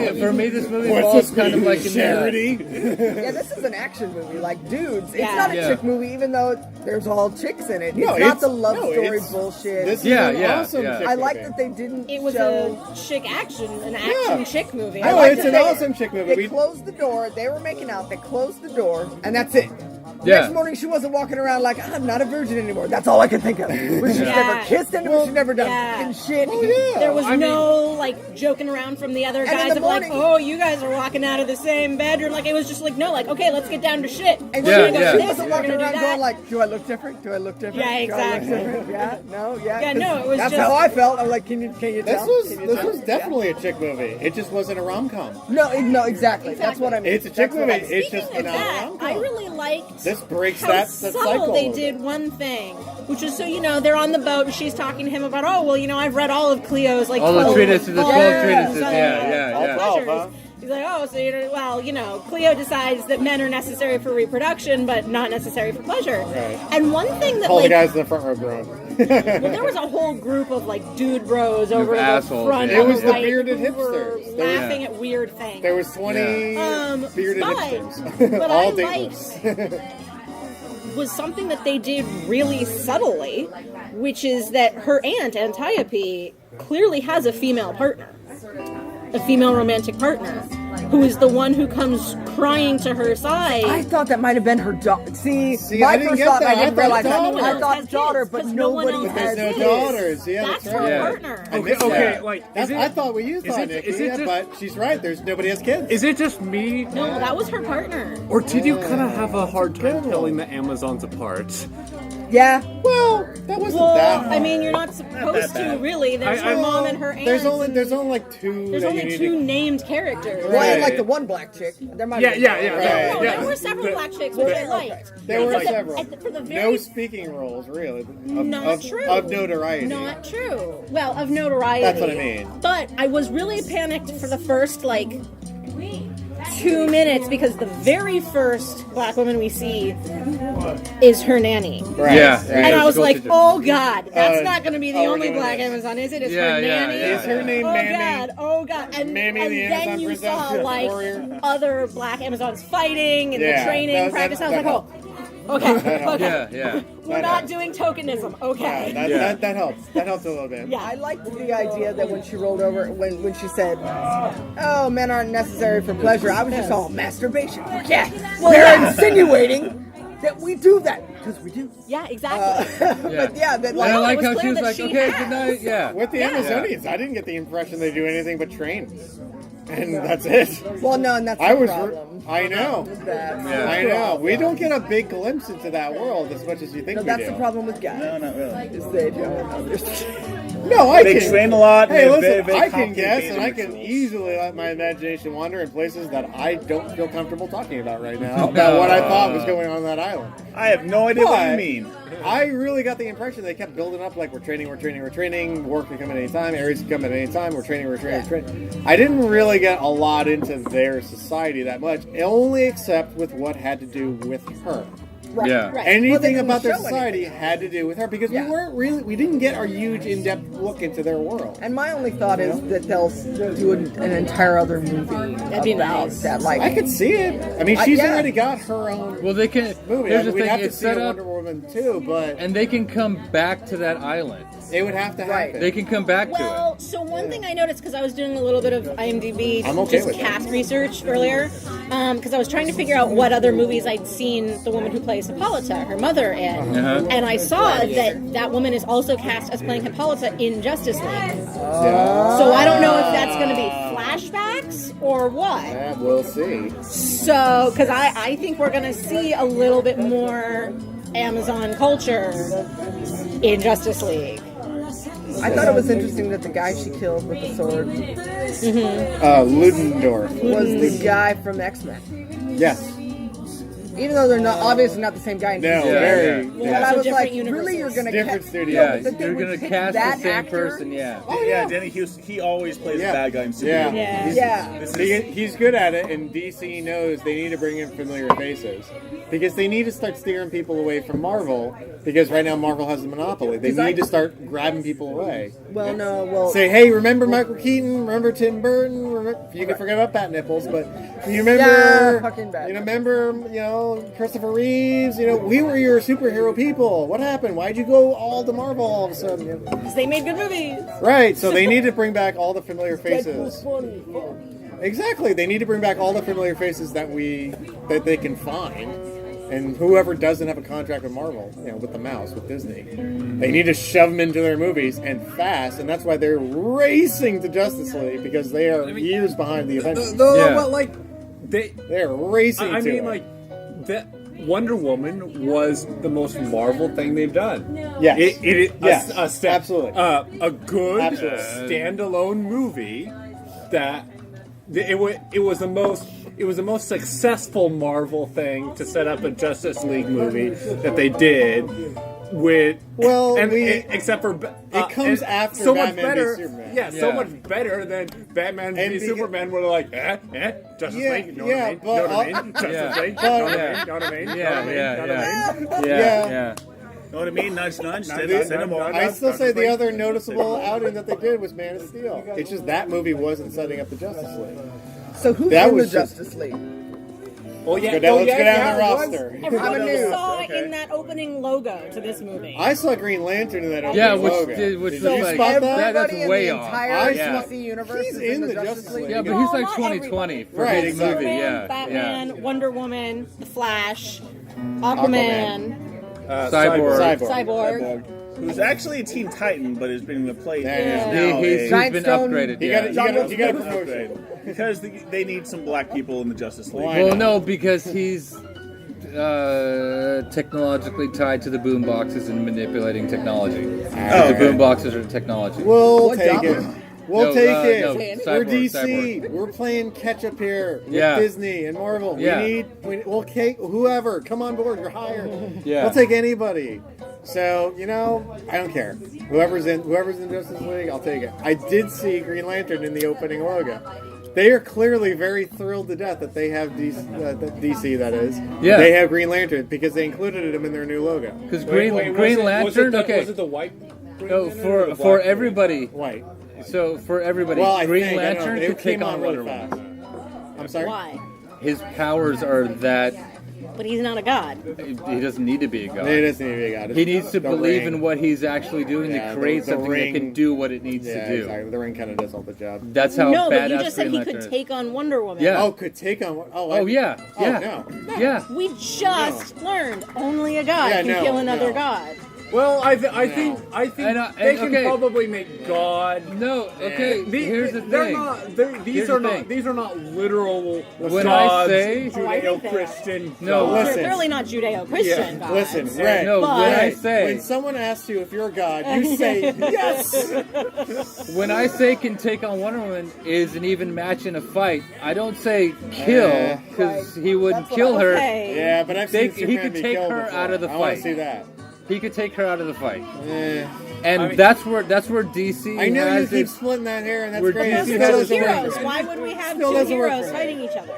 this movie What's falls this kind of like in charity? Yeah, this is an action movie. Like, dudes, it's Yeah. not a Yeah. chick movie, even though there's all chicks in it. It's No, not it's- the love no, story it's- bullshit. This is Yeah, an yeah, awesome yeah. chick I like movie. that they didn't It was show. a chick action, an action chick movie. No, like it's that an they- awesome chick movie. They We- closed the door. They were making out. They closed the door, and that's it. Yeah. Next morning, she wasn't walking around like, I'm not a virgin anymore. That's all I can think of. But she's Yeah. never kissed anyone. She's never done Yeah. fucking shit. There was no like joking around from the other And in guys the of morning- like, oh, you guys are walking out of the same bedroom. Like it was just like, no, like okay, let's get down to shit. And Yeah, she, yeah. she This, wasn't we're walking gonna do around that. going like, do I look different? Do I look different? Yeah, Do I look exactly. different? Yeah, no, yeah. Yeah, no, 'cause it was that's just- how I felt. I'm like, can you This tell? was Can you this tell? was definitely a chick movie. It just wasn't a rom-com. No, exactly. That's what I mean. It's a chick That's what movie. I mean. It's just Speaking of not a that, rom-com. I really liked This breaks how that subtle cycle. they did one thing, which is so they're on the boat and she's talking to him about I've read all of Cleo's like All the 12 treatises, the 12 treatises, on yeah. pleasures. He's like, oh, so Cleo decides that men are necessary for reproduction, but not necessary for pleasure. Right. And one thing that All the guys in the front row grown. well, there was a whole group of dude bros over the assholes, front. yeah. on It was the right bearded who were hipsters. laughing at weird things. There was 20 bearded hipsters. What All I dateless. was something that they did really subtly, which is that her aunt, Antiope, clearly has a female partner. A female romantic partner, who is the one who comes crying to her side. I thought that might have been her daughter. See, I my didn't first get thought, that. I didn't I realize thought that. I thought has daughter, kids, but 'cause no one nobody else has There's no kids. daughters. Yeah, That's that's her right. partner. I missed Okay, that. like, I thought what you thought, Nikki. is it just- but she's right. There's nobody has kids. Is it just me, No, that was her partner. or did you kind of have a hard time telling the Amazons apart? Yeah. Well, that wasn't Well, that. I mean, you're not supposed to, really. There's her mom and her aunt. There's only two. There's that only you need two to- named characters. Well, I Right. like the one black chick. There might Yeah, have yeah, been yeah. Right. No, yeah. there were several black chicks which I liked. There were For the- several. for the No very speaking roles, really. Not true. Of notoriety. Not true. Well, of notoriety. That's what I mean. But I was really panicked for the first 2 minutes because the very first black woman we see is her nanny. Right. Yeah. Right. And I was School like, teacher. oh God, that's not going to be the we're only doing black this. Amazon, is it? It's Yeah, her yeah, nanny. yeah. Is her name Oh Mammy? God, oh God. And, Mammy, and the then Amazon you princess saw warrior? other black Amazons fighting and the Yeah, training, practice. I was like, oh, okay, okay. Yeah. We're not doing tokenism, okay. That helps. That helps a little bit. Yeah. I liked the idea that when she rolled over, when she said, "Oh, men aren't necessary for pleasure," I was just all masturbation. Yeah, Well, they're yeah. insinuating that we do that because we do. Yeah, exactly. But yeah, that And I Well, like it was how she clear was that like, she okay, has. good night. Yeah. With the Amazonians, I didn't get the impression they do anything but train. And that's it. well, no, and that's I the was. problem. I know. That's Yeah. I know. We don't get a big glimpse into that world as much as you think No, we that's do. the problem with guys. No, not really. Is they don't understand. No, I They can. train a lot. and Hey, they're listen, very, very I can complicated guess, and I can rituals. easily let my imagination wander in places that I don't feel comfortable talking about right now about what I thought was going on that island. I have no idea what you But mean. I really got the impression they kept building up like we're training, work can come at any time, Ares can come at any time, we're training. I didn't really get a lot into their society that much, only except with what had to do with her. Right. Yeah. Right. Anything Well, they didn't about their show society had to do with her because Yeah. we didn't get our huge in-depth look into their world. And my only thought is that they'll do an entire other movie That'd be about nice. that. Like, I could see it. I mean, she's yeah. already got her own Well, they can. movie. Here's the We'd thing: have to it's see set a up, Wonder Woman too, but and they can come back to that island. it would have to Right. happen. They can come back to Well, so one thing I noticed because I was doing a little bit of IMDb I'm okay just with that. cast research earlier, because I was trying to figure out what other movies I'd seen the woman who plays Hippolyta, her mother, in, Uh-huh. and I saw that woman is also cast as playing Hippolyta in Justice League. Yeah. So I don't know if that's going to be flashbacks or what. Yeah, we'll see. So, because I think we're going to see a little bit more Amazon culture in Justice League. I thought it was interesting that the guy she killed with the sword Ludendorff. was the guy from X-Men. Yes. Even though they're not obviously not the same guy. No, Yeah, very. yeah. But Yeah. I So was different like, universes. really, you're gonna Different ca- studio. Yeah, but they you're would gonna pick cast the that same actor? person. Yeah. Yeah, Danny Hughes, he always plays Yeah. the bad guy in Superman. Yeah. Yeah. He's, Yeah. he's good at it, and DC knows they need to bring in familiar faces because they need to start steering people away from Marvel because right now Marvel has a monopoly. They 'Cause I- need to start grabbing people away. Well, no, well, Say, hey, remember Michael Keaton? Remember Tim Burton? You can forget about Bat Nipples, but you remember? Yeah, fucking Bat You remember? Christopher Reeves. We were your superhero people. What happened? Why'd you go all to Marvel all of a sudden? Because they made good movies. Right. So they need to bring back all the familiar Deadpool's faces. funny. Exactly. They need to bring back all the familiar faces that they can find. And whoever doesn't have a contract with Marvel, with the mouse, with Disney, they need to shove them into their movies and fast. And that's why they're racing to Justice League because they are years behind the Avengers. Yeah. But They're racing I to mean, it. that Wonder Woman was the most Marvel thing they've done. Yes. Yes, absolutely. A good Absolutely. standalone movie that it was the most successful Marvel thing to set up a Justice League movie that they did with Well, and it except for comes after so much Batman better. v Superman. Yeah, so much better than Batman v Superman. Where they're like, Justice League. You know what I mean? but Know what I mean? Justice League. Know what I mean? Know what I mean? Yeah. Know what I mean? Nudge, nudge. Send them all. I still say the other noticeable outing that they did was Man of Steel. It's just that movie wasn't setting up the Justice League. So who's That in the was just- Justice League? Oh yeah. Let's go down the it was. roster. Everyone news. saw in that opening logo to this movie. I saw Green Lantern in that opening Yeah, logo. which Did was you like spot that? that's Everybody way in the off. entire Yeah. DC universe He's is in the Justice League. Yeah, but No, he's like not 2020 for Right, his exactly. movie. Superman, Yeah, Batman, Wonder Woman, The Flash, Aquaman, Cyborg. Who's actually a Teen Titan, but has been replaced. Yeah. Now He's a- been Stone- upgraded. You Yeah. got a promotion. because they need some black people in the Justice League. Why? Well, no, because he's technologically tied to the boom boxes and manipulating technology. The boom boxes are technology. We'll What take job? it. We'll No, take no, it. We're Cyborg, DC. We're playing catch up here with Yeah. Disney and Marvel. Yeah. We'll take whoever. Come on board. You're hired. Yeah. We'll take anybody. So I don't care. Whoever's in Justice League, I'll take it. I did see Green Lantern in the opening logo. They are clearly very thrilled to death that they have DC, that is. Yeah. They have Green Lantern because they included him in their new logo. Because Wait, Green was Lantern, it the white? Green No, Lantern or the for black? everybody. White. So for everybody, Well, I Green think, I don't Lantern know, it could take came on on Wonder really Woman. fast. I'm sorry? Why? His powers are that But he's not a god. he doesn't need to be a god. It doesn't need to be a god. He needs to The believe ring. in what he's actually doing Yeah, to create the something ring- that can do what it needs Yeah, to do. exactly. The ring kind of does all the job. That's how No, but badass you just said Green he Lantern could is. take on Wonder Woman. Yeah. Oh, could take on. Oh yeah, yeah, no. yeah. We just learned only a god Yeah, can no, kill another no. god. Well, I think And, they can okay. probably make God. No, okay. Here's the They're thing. not. These Here's are the not. thing. These are not literal When I gods, say- Oh, I think they are. Judeo-Christian. No, gods. listen. They're clearly not Judeo-Christian gods. Listen, Ray. No, But- when I Ray, say when someone asks you if you're a god, you say yes. when I say can take on Wonder Woman is an even match in a fight. I don't say kill because he wouldn't kill her. Okay. Yeah, but I've They- seen he Superman could be take killed her before. out of the I want fight. to see that. He could take her out of the fight, Eh. and that's where DC. I know you has keep its- splitting that hair, and that's We're great. DC Those It are has still two its doesn't work heroes. for me. Why would we have Still two doesn't work heroes for me. fighting each other?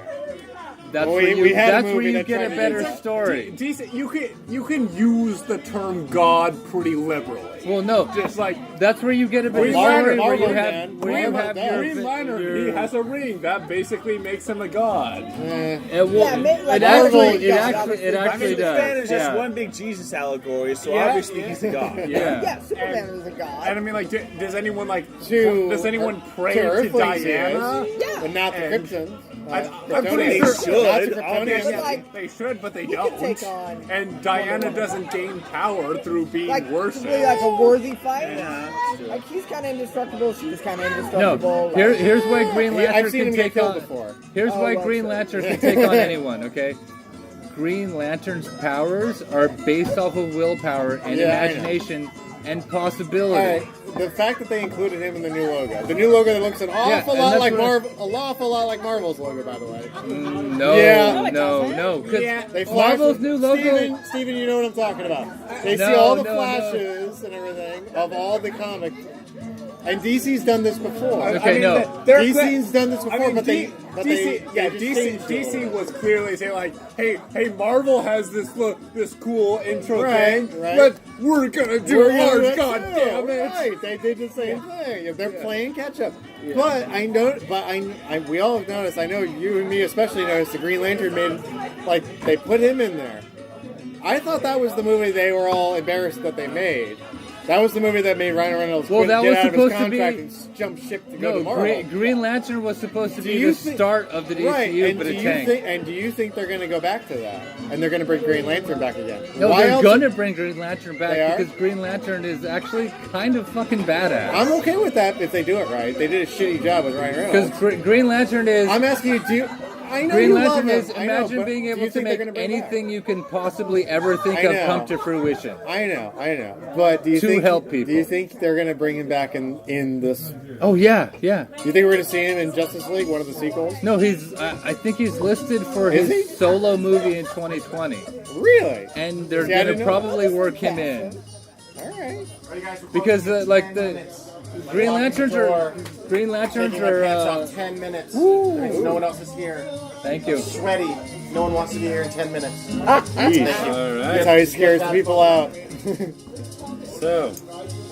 That's Well, where you. we had a That's movie where you that get tried a to better do that. story. Decent. You can use the term God pretty liberally. Well, no, Just like that's where you get a better Green story. Lantern, Where you Marvel, have, man. where you Marvel have does. your, Green Lantern, he has a ring that basically makes him a god. Eh. It, will, Yeah, like it actually, Marvel, it yeah, actually, it I mean, actually Superman does. is just Yeah. one big Jesus allegory, so Yeah, obviously he's a god. Yeah. Yeah, Superman is a god. And I mean, like, does anyone To- pray to to Earthlings, Diana? yes, but not the And- Krypton. I'm pretty They sure should. Not to Obviously. Kryptonians. Like, they should, but they he don't. could take on And Diana doesn't gain power through being like worshipped. really like a worthy fight. Yeah, that's true. Like he's kind of indestructible. She's kind of No, indestructible. here's why Green Yeah, Lantern I've seen can him get take killed on. before. Here's Oh, why well, Green so- Lantern can take on anyone. Okay, Green Lantern's powers are based off of willpower and Yeah, I know. imagination and All possibility. right, the fact that they included him in the new logo that looks an awful and lot that's like what- Marvel, an awful lot like Marvel's logo, by the way. No, Yeah. No, it no, doesn't. no, because They flash Marvel's new logo. Steven, you know what I'm talking about. They see No, all the no, flashes and everything of all the comics. And DC's done this before. Okay, no. DC's done this before, I mean, but they DC, yeah, just DC, changed it. DC was clearly saying like, hey, Marvel has this cool intro Right, thing. right. We're gonna do We're gonna ours. do it God too. damn it! Right, they did the same thing. They're playing catch up. But I know, we all have noticed. I know you and me especially noticed the Green Lantern made, like, they put him in there. I thought that was the movie they were all embarrassed that they made. That was the movie that made Ryan Reynolds Well, that get was out of his supposed to contract be- and jump ship to go to No, Marvel. Green Lantern was supposed to Do be you the think- start of the DCU, Right, and but do it you tanked. think? And do you think they're going to go back to that? And they're going to bring Green Lantern back again? No, Why they're else- gonna bring Green Lantern They back are? because Green Lantern is actually kind of fucking badass. I'm okay with that if they do it right. They did a shitty job with Ryan Because Reynolds. Green Lantern is I'm asking you, do you... I know Green you Lantern love him. is I know, imagine but being do you able to think they're make gonna bring it back? anything you can possibly ever think I of know. come to fruition. I know. But do you To think help people. Do you think they're going to bring him back in this? Oh yeah, yeah. Do you think we're going to see him in Justice League, one of the sequels? No, he's. I think he's listed for Is his he? solo movie in 2020, Really? and they're See, I gonna didn't know probably that. work him in. All right. Because like the Green Lanterns are Taking my pants off 10 minutes. That means no one else is here. Thank you. Sweaty. No one wants to be here in 10 minutes. That's how he scares people out. So,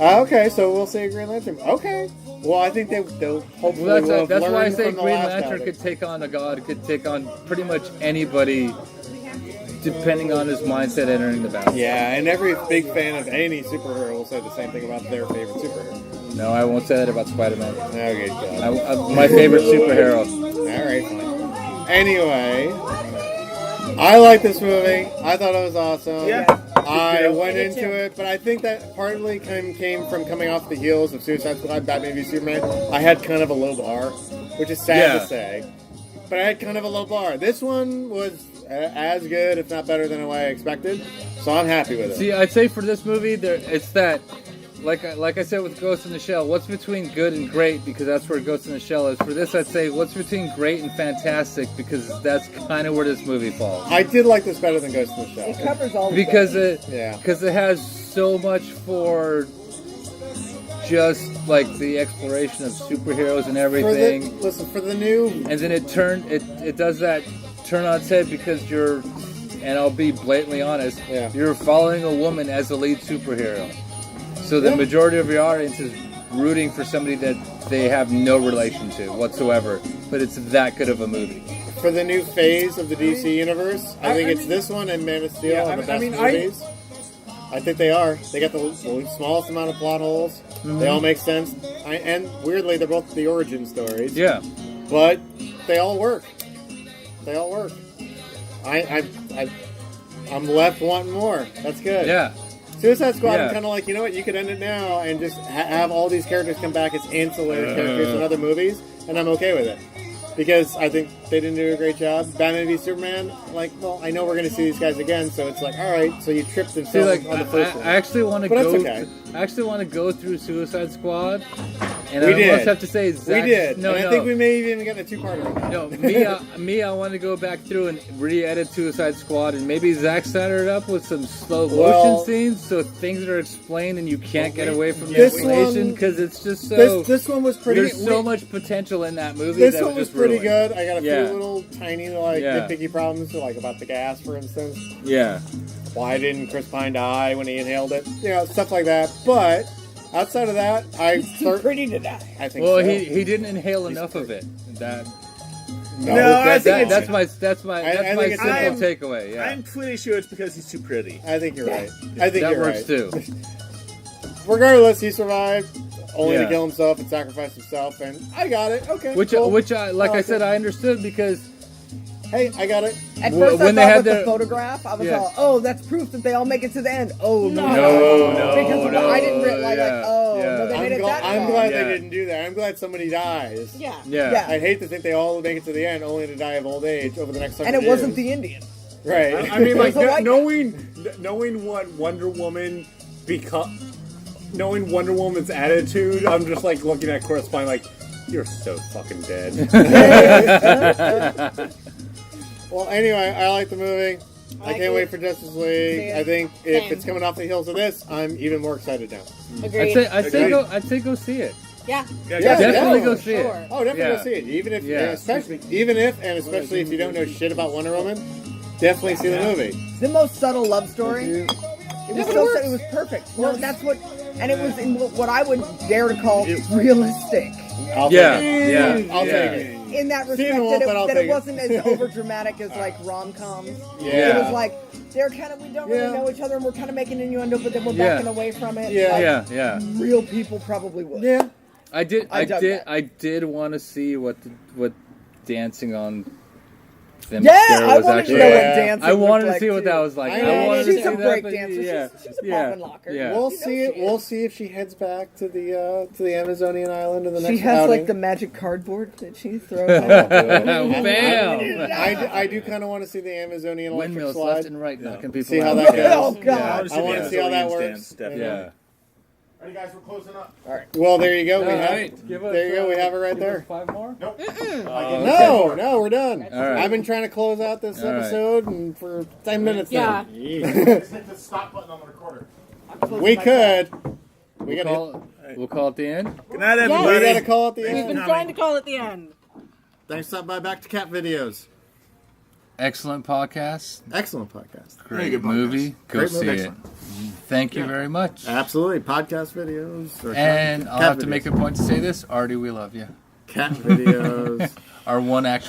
Okay, so we'll say Green Lantern. Okay. Well, I think they'll hopefully Well, will have that's why I learned say from the Green last Lantern outing. could take on a god, could take on pretty much anybody, depending on his mindset entering the battle. Yeah, and every big fan of any superhero will say the same thing about their favorite superhero. No, I won't say that about Spider-Man. Okay, good. My favorite superhero. All right, fine. Anyway, I like this movie. I thought it was awesome. Yeah. I went into it, but I think that partly came from coming off the heels of Suicide Squad, Batman v Superman. I had kind of a low bar, which is sad to say, but I had kind of a low bar. This one was as good, if not better, than what I expected, so I'm happy with it. See, I'd say for this movie, it's that, like I said with Ghost in the Shell, what's between good and great, because that's where Ghost in the Shell is. For this, I'd say what's between great and fantastic, because that's kind of where this movie falls. I did like this better than Ghost in the Shell. It covers all the Because Yeah. it has so much for just like the exploration of superheroes and everything. For the new... And then it does that turn on its head because you're, and I'll be blatantly honest, you're following a woman as the lead superhero. So the majority of your audience is rooting for somebody that they have no relation to whatsoever. But it's that good of a movie. For the new phase of the DC universe, I think it's this one and Man of Steel are the best movies. I think they are. They got the smallest amount of plot holes. Mm-hmm. They all make sense. And weirdly, they're both the origin stories. Yeah. But they all work. They all work. I'm left wanting more. That's good. Yeah. Suicide Squad, I'm kind of like, you know what? You could end it now and just have all these characters come back as ancillary characters in other movies, and I'm okay with it. Because I think they didn't do a great job. Batman v Superman, like, well, I know we're going to see these guys again, so it's like, all right, so you tripped and fell on the first one. I actually want to but go. That's okay. I actually want to go through Suicide Squad, and we I did. almost have to say, Zach, we did. No, and I think we may even get a two-parter. No, I want to go back through and re-edit Suicide Squad, and maybe Zack started it up with some slow motion scenes, so things that are explained and you can't get away from the explanation because it's just so. This one was pretty. There's so much potential in that movie. This one was pretty good. I got a few little tiny nitpicky problems, like about the gas, for instance. Yeah. Why didn't Chris Pine die when he inhaled it? You know, stuff like that. But outside of that, He's too pretty to die. I think. Well, so. he didn't inhale enough of it. I think that's my simple takeaway. Yeah. I'm pretty sure it's because he's too pretty. I think you're right. I think that you're works right. too. Regardless, he survived only to kill himself and sacrifice himself, and I got it. Okay. Which I said, I understood because. Hey, I got it. At first, I thought with the photograph, I was all, oh, that's proof that they all make it to the end. Oh, no. Because I didn't realize, no, they made it that far. I'm glad they didn't do that. I'm glad somebody dies. Yeah. I'd hate to think they all make it to the end only to die of old age over the next 100 years. And it wasn't the Indian. Right. I mean, like, knowing what Wonder Woman knowing Wonder Woman's attitude, I'm just like looking at Chris Pine like, you're so fucking dead. Well, anyway, I like the movie. I can't wait for Justice League. I think if it's coming off the heels of this, I'm even more excited now. Agreed. I'd say go see it. Yeah. Definitely go see it. Oh, definitely go see it. Even if, especially if you don't know shit about Wonder Woman, definitely see the movie. The most subtle love story. It was perfect. Well, that's what, and it was in what I would dare to call realistic. I'll take it. In that respect, that it wasn't as overdramatic as like rom-coms. Yeah. It was like they're kind of, we don't really know each other, and we're kind of making innuendo, but then we're backing away from it. Yeah. Real people probably would. Yeah. I did want to see what dancing on them I wanted to know what dancing I wanted looked to see like what too. that was like. I wanted she's to see a that, break but dancer. She's a pop and locker. Yeah. We'll see it. We'll see if she heads back to the Amazonian island in the next. She has outing. like the magic cardboard that she throws. Bam! I do kind of want to see the Amazonian electric Windmills slide. left and right knocking people See how out. that goes. Oh God! I want to see how that works. Yeah. All right, guys, we're closing up. All right. Well, there you go. We have it right there. 5 more? Nope. No, we're done. All right. I've been trying to close out this All right. episode and for 10 minutes now. Yeah. Just hit the stop button on the recorder. We could. We'll call it the end. Good night, Yes. everybody. We got to call it the We've end. been trying to call it the end. Thanks for stopping by Back to Cat Videos. Excellent podcast. Excellent podcast. Great good podcast. movie. Go Great see movie. it. Excellent. Thank you very much. Absolutely. Podcast videos. Or And cat I'll have to videos. make a point to say this. Artie, we love you. Cat videos. Our one actual